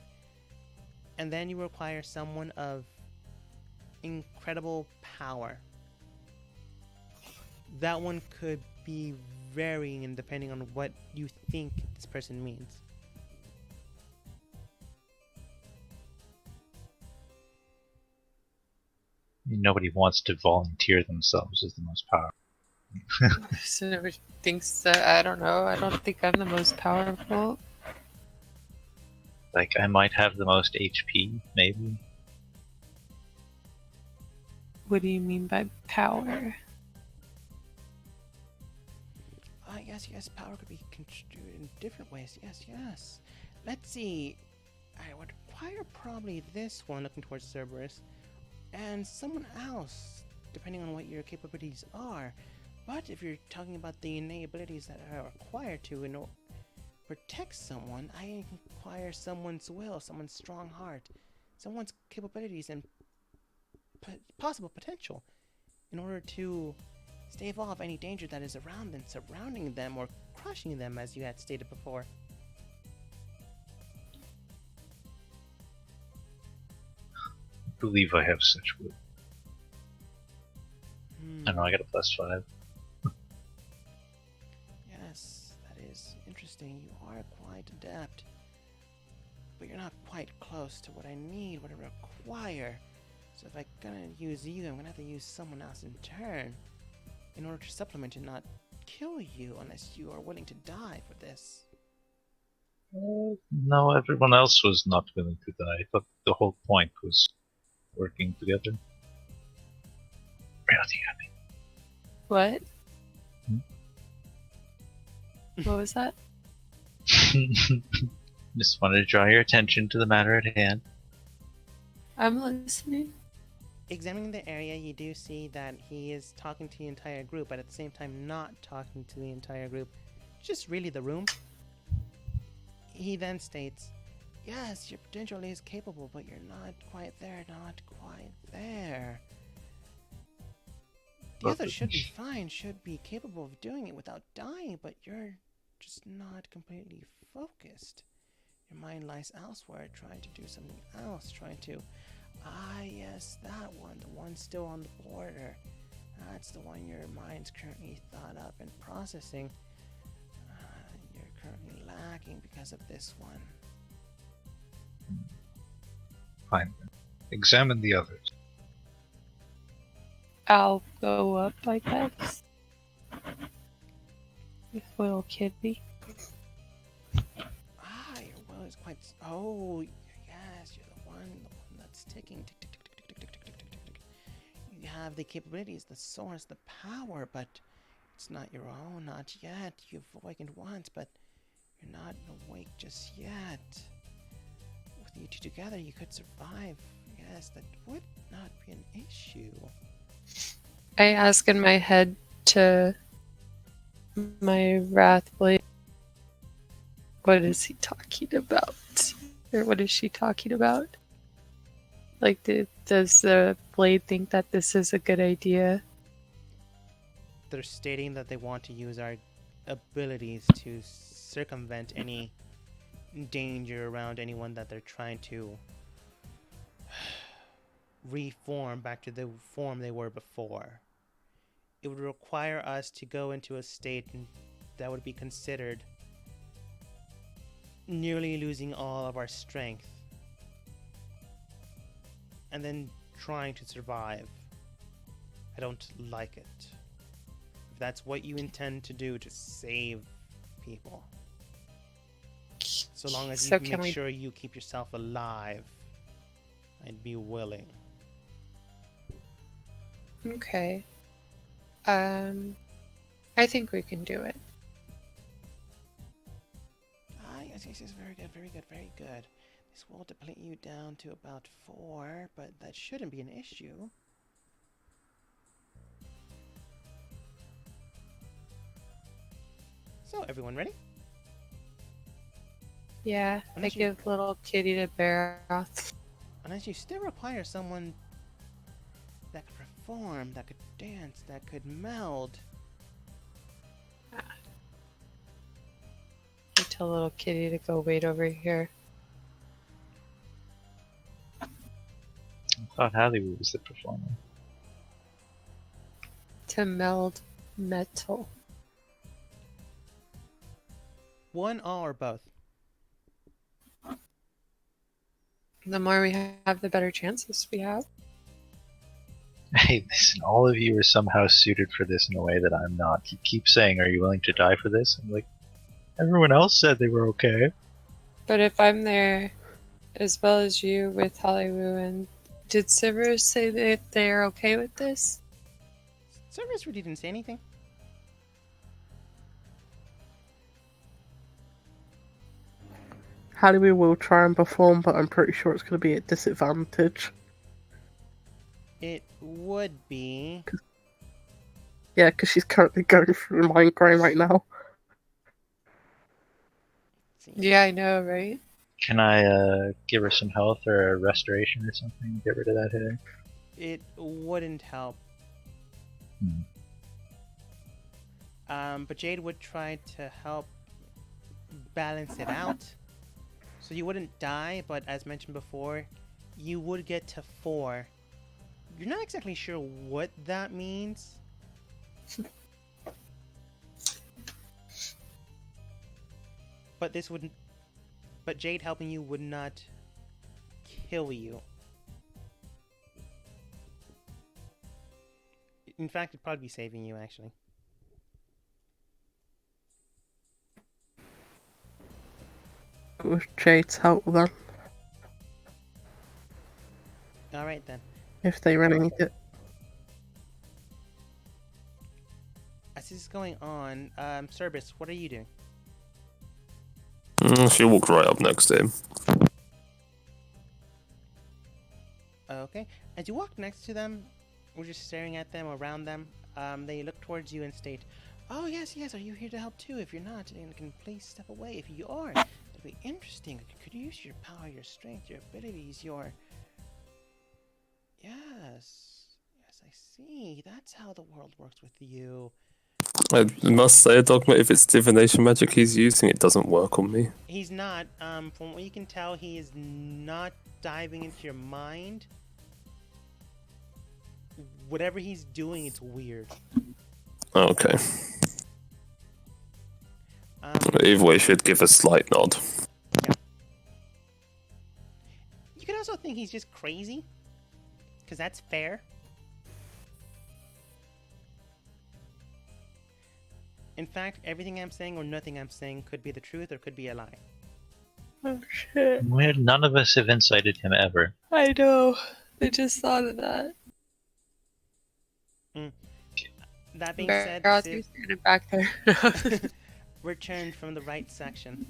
And then you require someone of incredible power. That one could be varying depending on what you think this person means. Nobody wants to volunteer themselves as the most powerful. So nobody thinks that. I don't know. I don't think I'm the most powerful. Like, I might have the most HP, maybe. What do you mean by power? Yes, power could be construed in different ways. Yes. Let's see. I would require probably this one, looking towards Cerberus, and someone else, depending on what your capabilities are. But if you're talking about the innate abilities that are required to protect someone, I require someone's will, someone's strong heart, someone's capabilities and possible potential in order to stave off any danger that is around them, surrounding them, or crushing them, as you had stated before. I believe I have such will. I know I got a +5. Yes, that is interesting. You are quite adept. But you're not quite close to what I need, what I require. So if I'm gonna use you, I'm gonna have to use someone else in turn in order to supplement and not kill you unless you are willing to die for this. No, everyone else was not willing to die. I thought the whole point was working together. Really happy. What? Hmm? What was that? Just wanted to draw your attention to the matter at hand. I'm listening. Examining the area, you do see that he is talking to the entire group, but at the same time not talking to the entire group. Just really the room. He then states, yes, your potential is capable, but you're not quite there, The others should be fine, should be capable of doing it without dying, but you're just not completely focused. Your mind lies elsewhere, trying to do something else, trying to... yes, that one, the one still on the border. That's the one your mind's currently thought up and processing. You're currently lacking because of this one. Fine. Examine the others. I'll go up, I guess. This little kitty. Your will is quite... Oh, yes, you're the one that's ticking. Tick, tick, tick, tick, tick, tick, tick, tick, tick, tick. You have the capabilities, the source, the power, but it's not your own, not yet. You've awakened once, but you're not awake just yet. With you two together, you could survive. Yes, that would not be an issue. I ask in my head to my Wrathblade, what is he talking about? Or what is she talking about? Like, does the blade think that this is a good idea? They're stating that they want to use our abilities to circumvent any danger around anyone that they're trying to reform back to the form they were before. It would require us to go into a state that would be considered nearly losing all of our strength and then trying to survive. I don't like it. If that's what you intend to do to save people, so long as you make sure you keep yourself alive, I'd be willing. Okay. I think we can do it. Yes, very good. This will deplete you down to about 4, but that shouldn't be an issue. So, everyone ready? Yeah, I give little kitty to Baroth. Unless you still require someone that could perform, that could dance, that could meld. I tell little kitty to go wait over here. thought Halliwell was the performer. To meld metal. One, all, or both? The more we have, the better chances we have. Hey, listen, all of you are somehow suited for this in a way that I'm not. You keep saying, are you willing to die for this? I'm like, everyone else said they were okay. But if I'm there, as well as you with Hollywood, and did Severus say that they're okay with this? Cerberus really didn't say anything. Halliwell will try and perform, but I'm pretty sure it's going to be at disadvantage. It would be. Yeah, because she's currently going through mind grind right now. Yeah, I know, right? Can I give her some health or a restoration or something? Get rid of that headache? It wouldn't help. But Jade would try to help balance it out. So you wouldn't die, but as mentioned before, you would get to 4. You're not exactly sure what that means. But this wouldn't. But Jade helping you would not kill you. In fact, it'd probably be saving you, actually. With Jade's help then, Alright then. if they really need it. As this is going on, Cerberus, what are you doing? She'll walk right up next to him. Okay. As you walk next to them, or just staring at them, around them, they look towards you and state, "Oh, yes, yes, are you here to help too? If you're not, then can please step away. If you are, it'd be interesting. Could you use your power, your strength, your abilities, your... Yes, yes, I see. That's how the world works with you." I must say, Dogma, if it's divination magic he's using, it doesn't work on me. He's not. From what you can tell, he is not diving into your mind. Whatever he's doing, it's weird. Okay. Either way, should give a slight nod. You could also think he's just crazy, because that's fair. In fact, everything I'm saying or nothing I'm saying could be the truth or could be a lie. Oh shit. None of us have incited him ever. I know. I just thought of that. That being said, Rosie's standing back there. returned from the right section.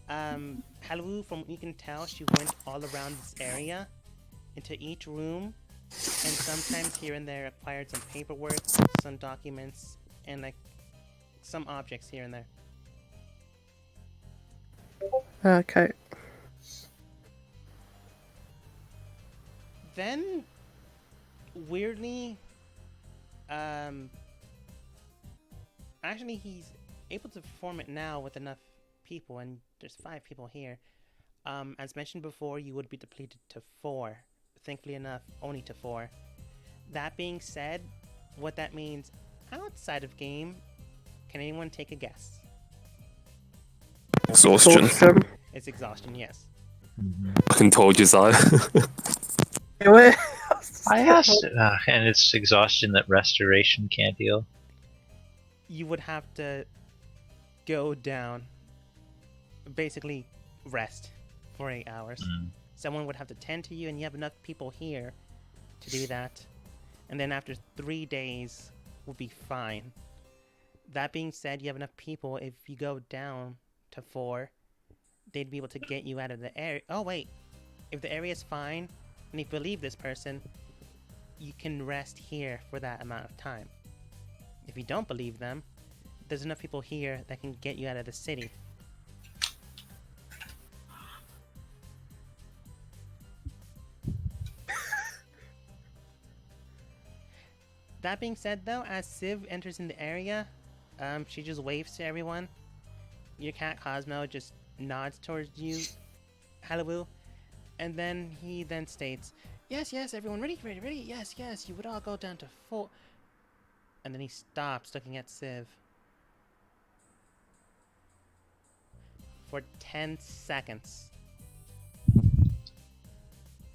Halu, from what you can tell, she went all around this area, into each room, and sometimes here and there acquired some paperwork, some documents, and like some objects here and there. Okay. Then, weirdly, actually he's able to perform it now with enough people, and there's 5 people here. As mentioned before, you would be depleted to 4. Thankfully enough, only to 4. That being said, what that means outside of game, can anyone take a guess? Exhaustion. It's exhaustion, yes. Fucking told you, Zai. Do it. I asked, and it's exhaustion that restoration can't deal. You would have to go down, basically rest for 8 hours. Someone would have to tend to you, and you have enough people here to do that. And then after 3 days, will be fine. That being said, you have enough people. If you go down to 4, they'd be able to get you out of the area. Oh wait, if the area is fine, and if you believe this person, you can rest here for that amount of time. If you don't believe them, there's enough people here that can get you out of the city. That being said, though, as Civ enters in the area, she just waves to everyone. Your cat Cosmo just nods towards you, Halabu, and then he then states, Yes, yes, everyone, ready, ready, ready. Yes, yes, you would all go down to 4. And then he stops, looking at Civ. For 10 seconds.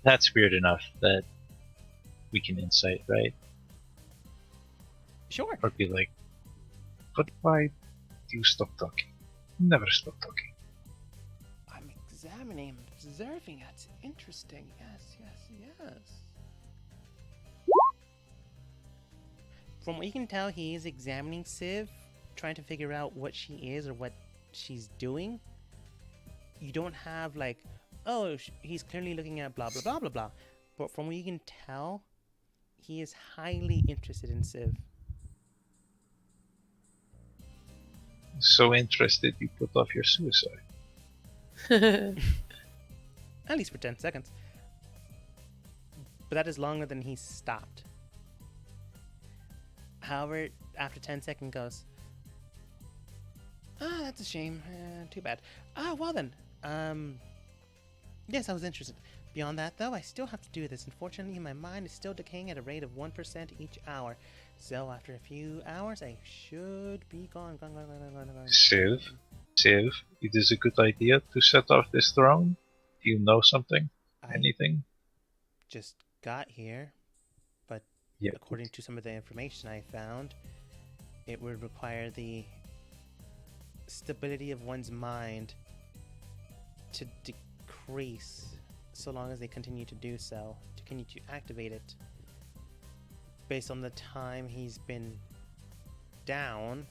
That's weird enough that we can insight, right? Sure. Or be like, but why do you stop talking? Never stop talking. I'm examining, observing it. Interesting. Yes, yes, yes. From what you can tell, he is examining Civ, trying to figure out what she is or what she's doing. You don't have like, oh, he's clearly looking at blah, blah, blah, blah, blah. But from what you can tell, he is highly interested in Civ. So interested you put off your suicide. At least for 10 seconds. But that is longer than he stopped. However, after 10 seconds goes, that's a shame. Too bad. Well then. Yes, I was interested. Beyond that, though, I still have to do this. Unfortunately, my mind is still decaying at a rate of 1% each hour. So after a few hours, I should be gone. Civ, it is a good idea to set off this throne? Do you know something? I Anything? just got here, but Yeah. according to some of the information I found, it would require the stability of one's mind to decrease so long as they continue to do so, to continue to activate it. Based on the time he's been down,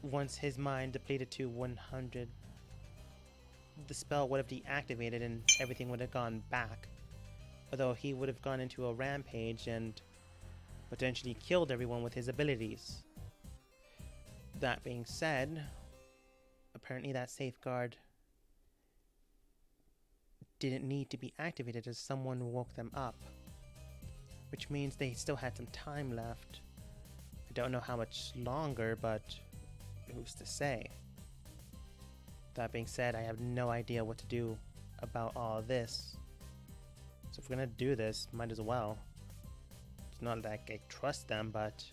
once his mind depleted to 100, the spell would have deactivated and everything would have gone back. Although he would have gone into a rampage and potentially killed everyone with his abilities. That being said, apparently that safeguard didn't need to be activated as someone woke them up. Which means they still had some time left. I don't know how much longer, but who's to say? That being said, I have no idea what to do about all this. So if we're gonna do this, might as well. It's not like I trust them, but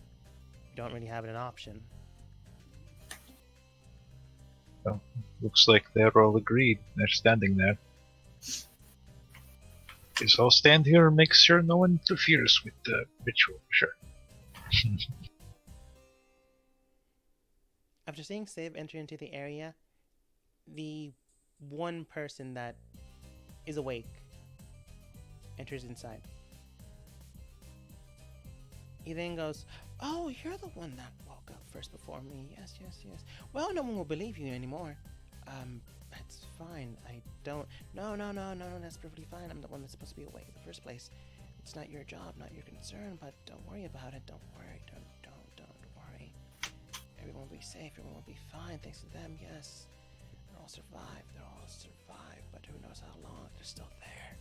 we don't really have an option. Well, looks like they're all agreed. They're standing there. Guess I'll stand here and make sure no one interferes with the ritual. Sure. After seeing Civ enter into the area, the one person that is awake enters inside. He then goes, "Oh, you're the one that woke up first before me. Yes, yes, yes. Well, no one will believe you anymore. That's fine. I don't... No, that's perfectly fine. I'm the one that's supposed to be awake in the first place. It's not your job, not your concern, but don't worry about it. Don't worry. Don't worry. Everyone will be safe. Everyone will be fine. Thanks to them, yes. They'll all survive. But who knows how long. They're still there.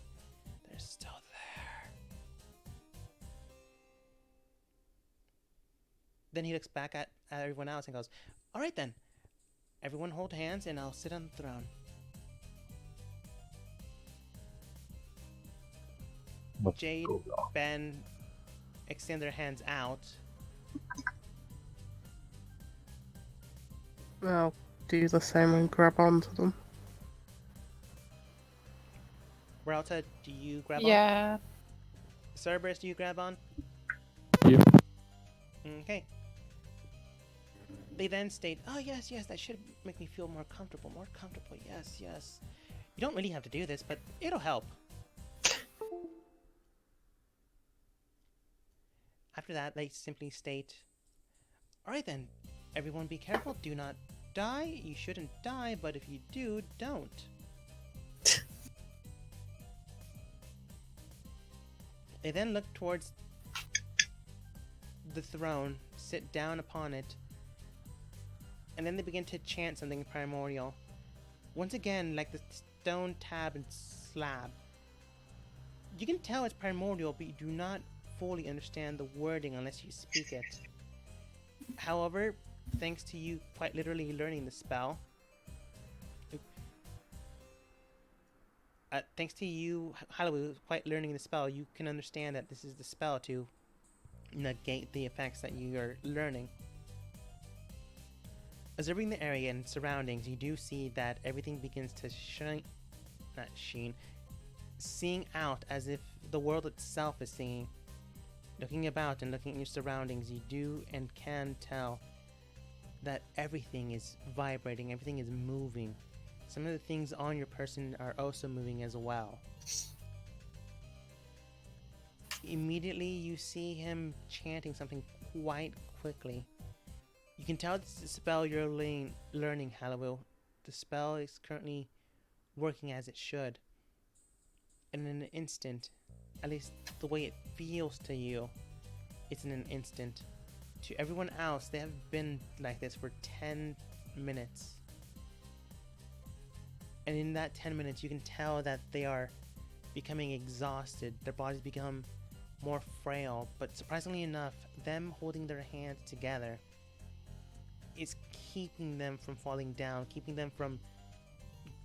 Then he looks back at everyone else and goes, "All right then. Everyone hold hands and I'll sit on the throne." What's Jade, going on? Ben extend their hands out. I'll do the same and grab onto them. Ralta, do you grab on? Yeah. Cerberus, do you grab on? Yeah. Okay. They then state, "Oh, yes, that should make me feel more comfortable. Yes. You don't really have to do this, but it'll help." After that, they simply state, "All right then, everyone be careful. Do not die. You shouldn't die, but if you do, don't." They then look towards the throne, sit down upon it, and then they begin to chant something primordial. Once again, like the stone tab and slab. You can tell it's primordial, but you do not fully understand the wording unless you speak it. However, thanks to you quite literally learning the spell, thanks to you, Halloween, quite learning the spell, you can understand that this is the spell to negate the effects that you are learning. Observing the area and surroundings, you do see that everything begins to seeing out as if the world itself is seeing. Looking about and looking at your surroundings, you do and can tell that everything is vibrating, everything is moving. Some of the things on your person are also moving as well. Immediately, you see him chanting something quite quickly. You can tell it's the spell you're learning, Hallowell. The spell is currently working as it should. And in an instant, at least the way it feels to you, it's in an instant. To everyone else, they have been like this for 10 minutes. And in that 10 minutes, you can tell that they are becoming exhausted. Their bodies become more frail. But surprisingly enough, them holding their hands together is keeping them from falling down, keeping them from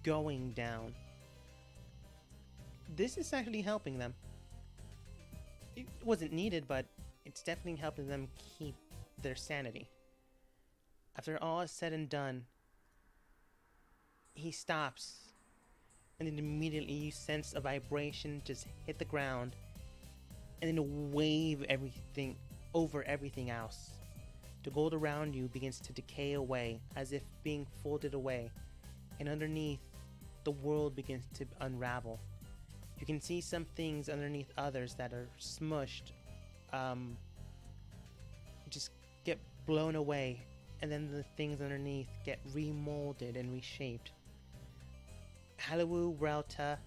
going down. This is actually helping them. It wasn't needed, but it's definitely helping them keep their sanity. After all is said and done, he stops, and then immediately you sense a vibration just hit the ground, and then wave everything over everything else. The gold around you begins to decay away, as if being folded away, and underneath, the world begins to unravel. You can see some things underneath others that are smushed, just get blown away, and then the things underneath get remolded and reshaped. Hallowoo, Relta,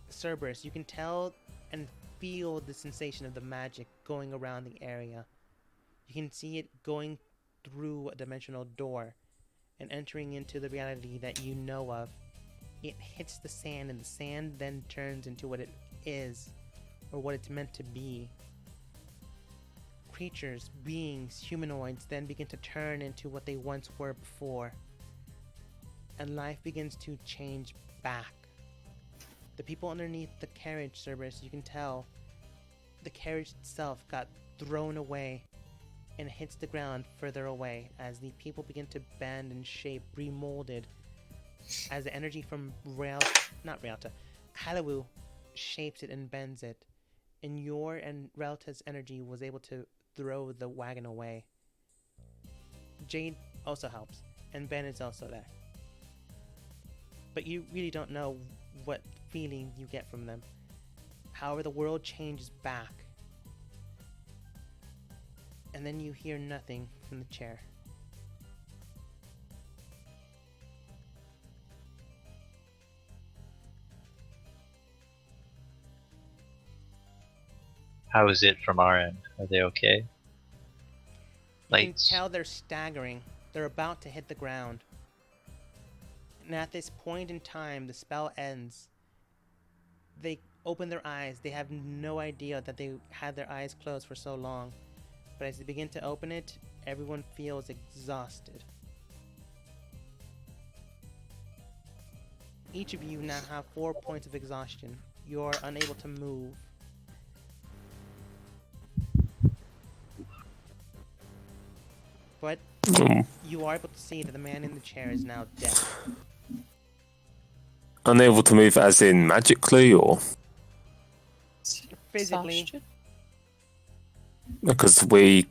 Cerberus, you can tell and feel the sensation of the magic going around the area. You can see it going through a dimensional door and entering into the reality that you know of. It hits the sand, and the sand then turns into what it is, or what it's meant to be. Creatures, beings, humanoids then begin to turn into what they once were before. And life begins to change back. The people underneath the carriage, Cerberus, you can tell the carriage itself got thrown away and hits the ground further away as the people begin to bend and shape, remolded, as the energy from Hallowoo shapes it and bends it, and your and Relta's energy was able to throw the wagon away. Jade also helps, and Ben is also there. But you really don't know what feeling you get from them. However, the world changes back. And then you hear nothing from the chair. How is it from our end? Are they okay? You can tell they're staggering. They're about to hit the ground. And at this point in time, the spell ends. They open their eyes. They have no idea that they had their eyes closed for so long. But as they begin to open it, everyone feels exhausted. Each of you now have 4 points of exhaustion. You're unable to move. But you are able to see that the man in the chair is now dead. Unable to move as in magically, or? Physically. Exhaustion? Because we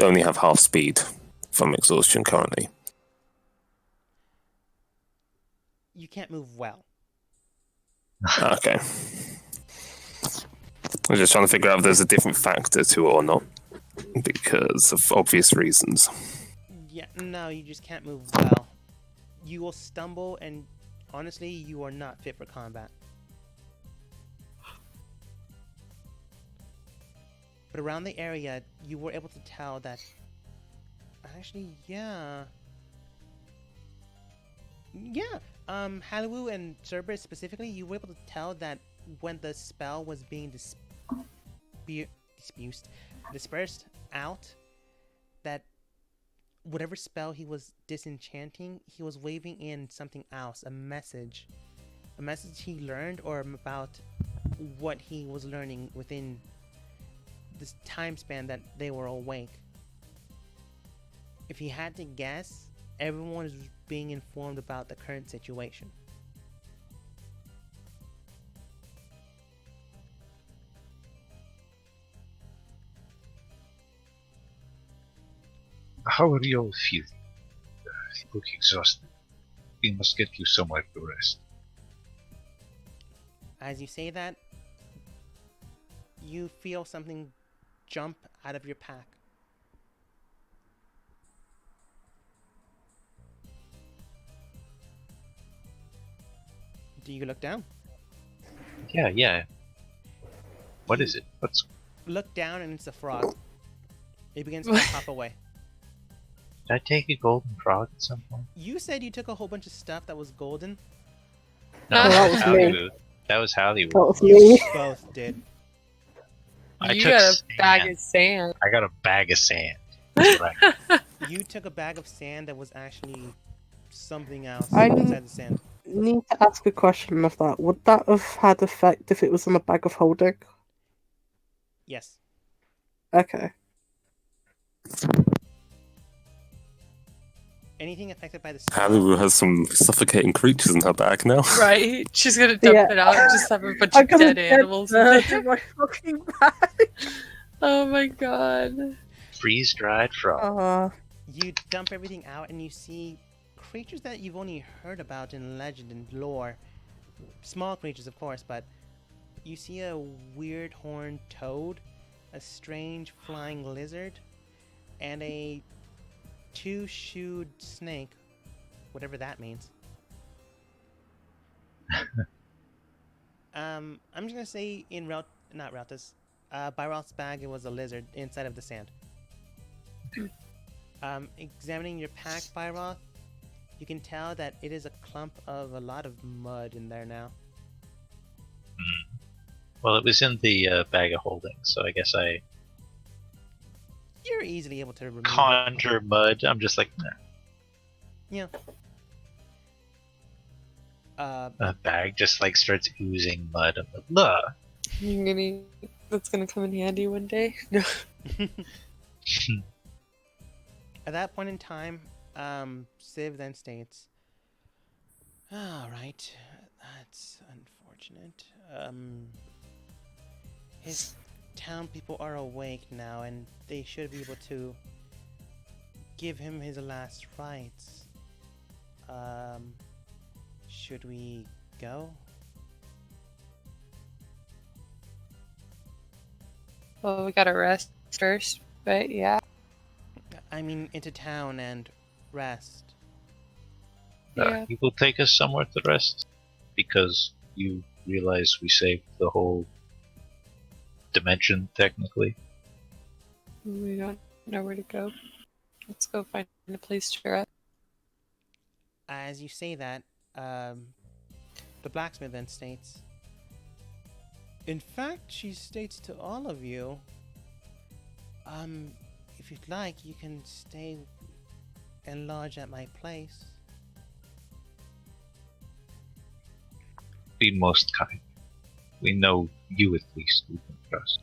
only have half speed from exhaustion currently. You can't move well. Okay. I'm just trying to figure out if there's a different factor to it or not, because of obvious reasons. Yeah, no, you just can't move well. You will stumble, and honestly, you are not fit for combat. But around the area, you were able to tell that... Actually, yeah. Yeah, Hallowoo and Cerberus specifically, you were able to tell that when the spell was being dispersed out, that whatever spell he was disenchanting, he was waving in something else, a message a message he learned, or about what he was learning within this time span that they were awake? If he had to guess, everyone is being informed about the current situation. How are you all feeling? You look exhausted. We must get you somewhere to rest. As you say that, you feel something jump out of your pack. Do you look down? Yeah. What is it? What's... Look down and it's a frog. It begins to hop away. Did I take a golden frog at some point? You said you took a whole bunch of stuff that was golden. No, that was me. Hollywood. That was Hollywood. That was me. Both did. I You took got a sand. bag of sand. I got a bag of sand. That's what I got. You took a bag of sand that was actually something else I- inside the sand. Need to ask a question of that. Would that have had effect if it was in a bag of holding? Yes. Okay. Anything affected by the Halibu has some suffocating creatures in her bag now. Right? She's gonna dump Yeah. it out and just have a bunch I of got a dead animals in bird there. in my fucking bag. Oh my god. Freeze-dried frog. You dump everything out and you see creatures that you've only heard about in legend and lore. Small creatures, of course, but you see a weird horned toad, a strange flying lizard, and a two-shoed snake, whatever that means. I'm just gonna say in not Rautas, Byralth's bag, it was a lizard inside of the sand. Examining your pack, Byroth, you can tell that it is a clump of a lot of mud in there now. Well, it was in the bag of holding, so I guess I You're easily able to remove it. conjure mud. I'm just like, nah. Yeah. A bag just like starts oozing mud. I'm like, nah. You're gonna. That's gonna come in handy one day. No. At that point in time, Civ then states, "Alright, that's unfortunate. His town people are awake now, and they should be able to give him his last rites. Should we go?" Well, we gotta rest first, but yeah. I mean, into town and rest. Yeah. You will take us somewhere to rest because you realize we saved the whole dimension, technically. We don't know where to go. Let's go find a place to rest. As you say that, the blacksmith then states, "In fact, she states to all of you, if you'd like, you can stay and lodge at my place." Be most kind. We know you at least. We can trust.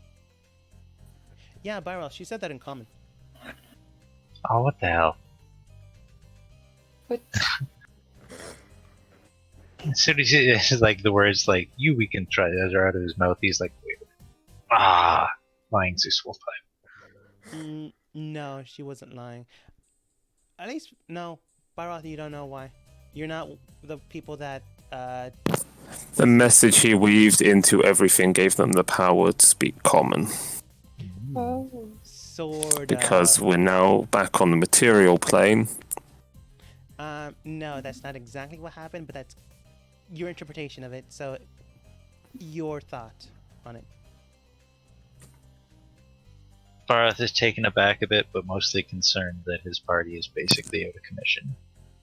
Yeah, Byrell, she said that in common. Oh, what the hell? What? As soon as it's like the words like "you," we can try that are out of his mouth. He's like, lying to swap time. No, she wasn't lying. At least, no, Byrell, you don't know why. You're not the people that, The message he weaved into everything gave them the power to speak common. Oh. sort Because we're now back on the material plane. No, that's not exactly what happened, but that's your interpretation of it, so your thought on it. Barath is taken aback a bit, but mostly concerned that his party is basically out of commission.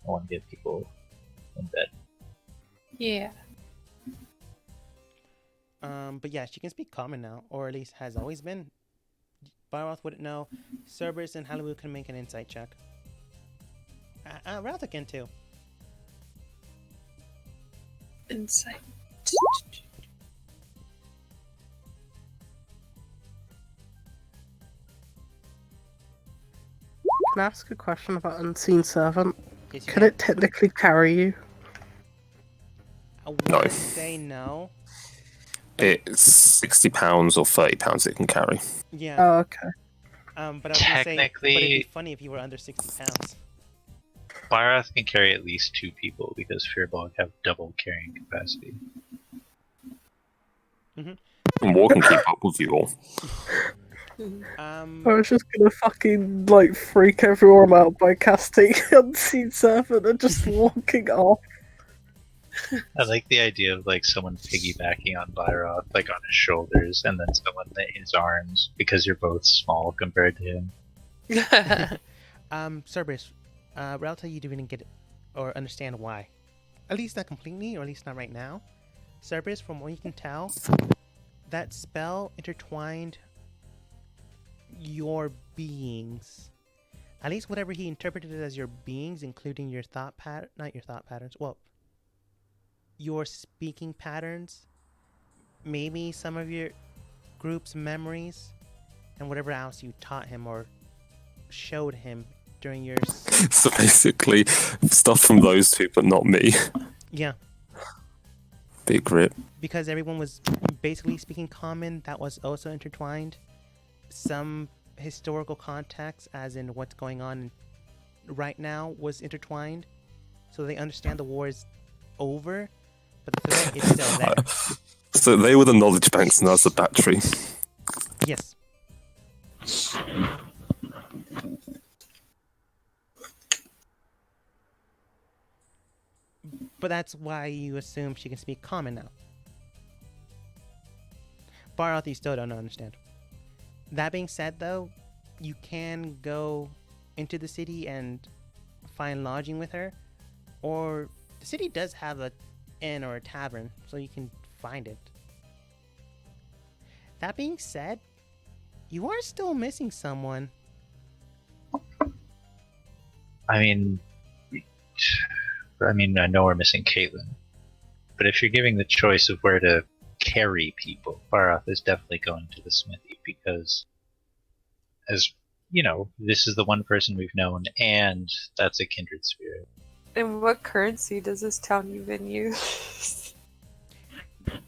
I want to get people in bed. Yeah. But yeah, she can speak common now, or at least has always been. Byroth wouldn't know. Cerberus and Halloween can make an insight check. Ralph can too. Insight. Can I ask a question about Unseen Servant? Yes, you Can it technically carry you? I No. want to say no. It's £60 or £30 it can carry. Yeah. Oh, okay. But I was gonna say, but it'd be Technically, funny if you were under 60 pounds. Byrath can carry at least 2 people because Fearbog have double carrying capacity. And War can keep up with you all. I was just gonna fucking like freak everyone out by casting Unseen Servant and just walking off. I like the idea of like someone piggybacking on Byrath, like on his shoulders, and then someone in his arms because you're both small compared to him. Cerberus, Relta, you didn't get it or understand why. At least not completely, or at least not right now. Cerberus, from what you can tell, that spell intertwined your beings. At least whatever he interpreted as your beings, including your thought pattern, not your thought patterns, well, your speaking patterns, maybe some of your group's memories, and whatever else you taught him or showed him during your... So basically, stuff from those two, but not me. Yeah. Big rip. Because everyone was basically speaking common, that was also intertwined. Some historical context, as in what's going on right now, was intertwined. So they understand the war is over, but the threat is still there. So they were the knowledge banks and I was the battery. Yes. But that's why you assume she can speak common now. Byrath, you still don't understand. That being said, though, you can go into the city and find lodging with her, or the city does have a inn or a tavern, so you can find it. That being said, you are still missing someone. I mean, I know we're missing Caitlin, but if you're giving the choice of where to carry people, Byrath is definitely going to the smithy because, as you know, this is the one person we've known, and that's a kindred spirit. And what currency does this town even use?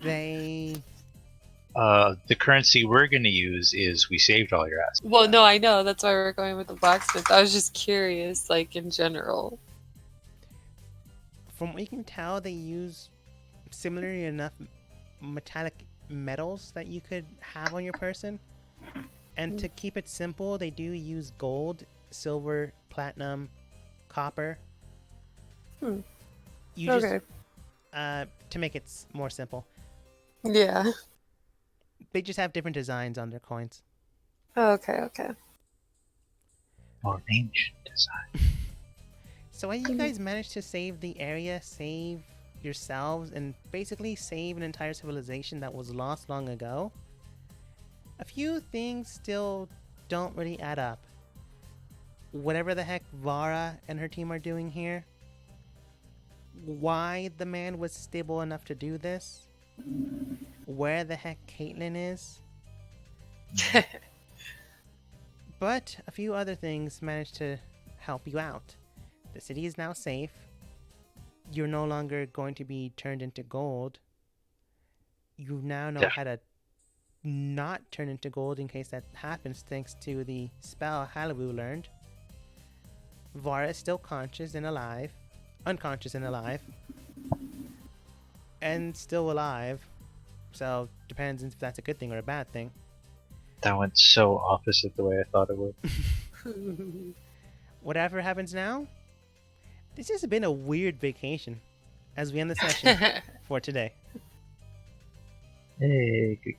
They... The currency we're going to use is we saved all your assets. Well, no, I know. That's why we're going with the blacksmith. I was just curious, like, in general. From what you can tell, they use similarly enough metallic metals that you could have on your person. And to keep it simple, they do use gold, silver, platinum, copper. You Okay. just, to make it more simple. Yeah. They just have different designs on their coins. Okay, okay. More ancient design. So you guys managed to save the area, save yourselves, and basically save an entire civilization that was lost long ago. A few things still don't really add up. Whatever the heck Vara and her team are doing here, why the man was stable enough to do this, where the heck Caitlin is. But a few other things managed to help you out. The city is now safe. You're no longer going to be turned into gold. You now know how to not turn into gold in case that happens, thanks to the spell Halabu learned. Vara is still unconscious and alive, and still alive. So depends if that's a good thing or a bad thing. That went so opposite the way I thought it would. Whatever happens now, this has been a weird vacation as we end the session for today. Hey, good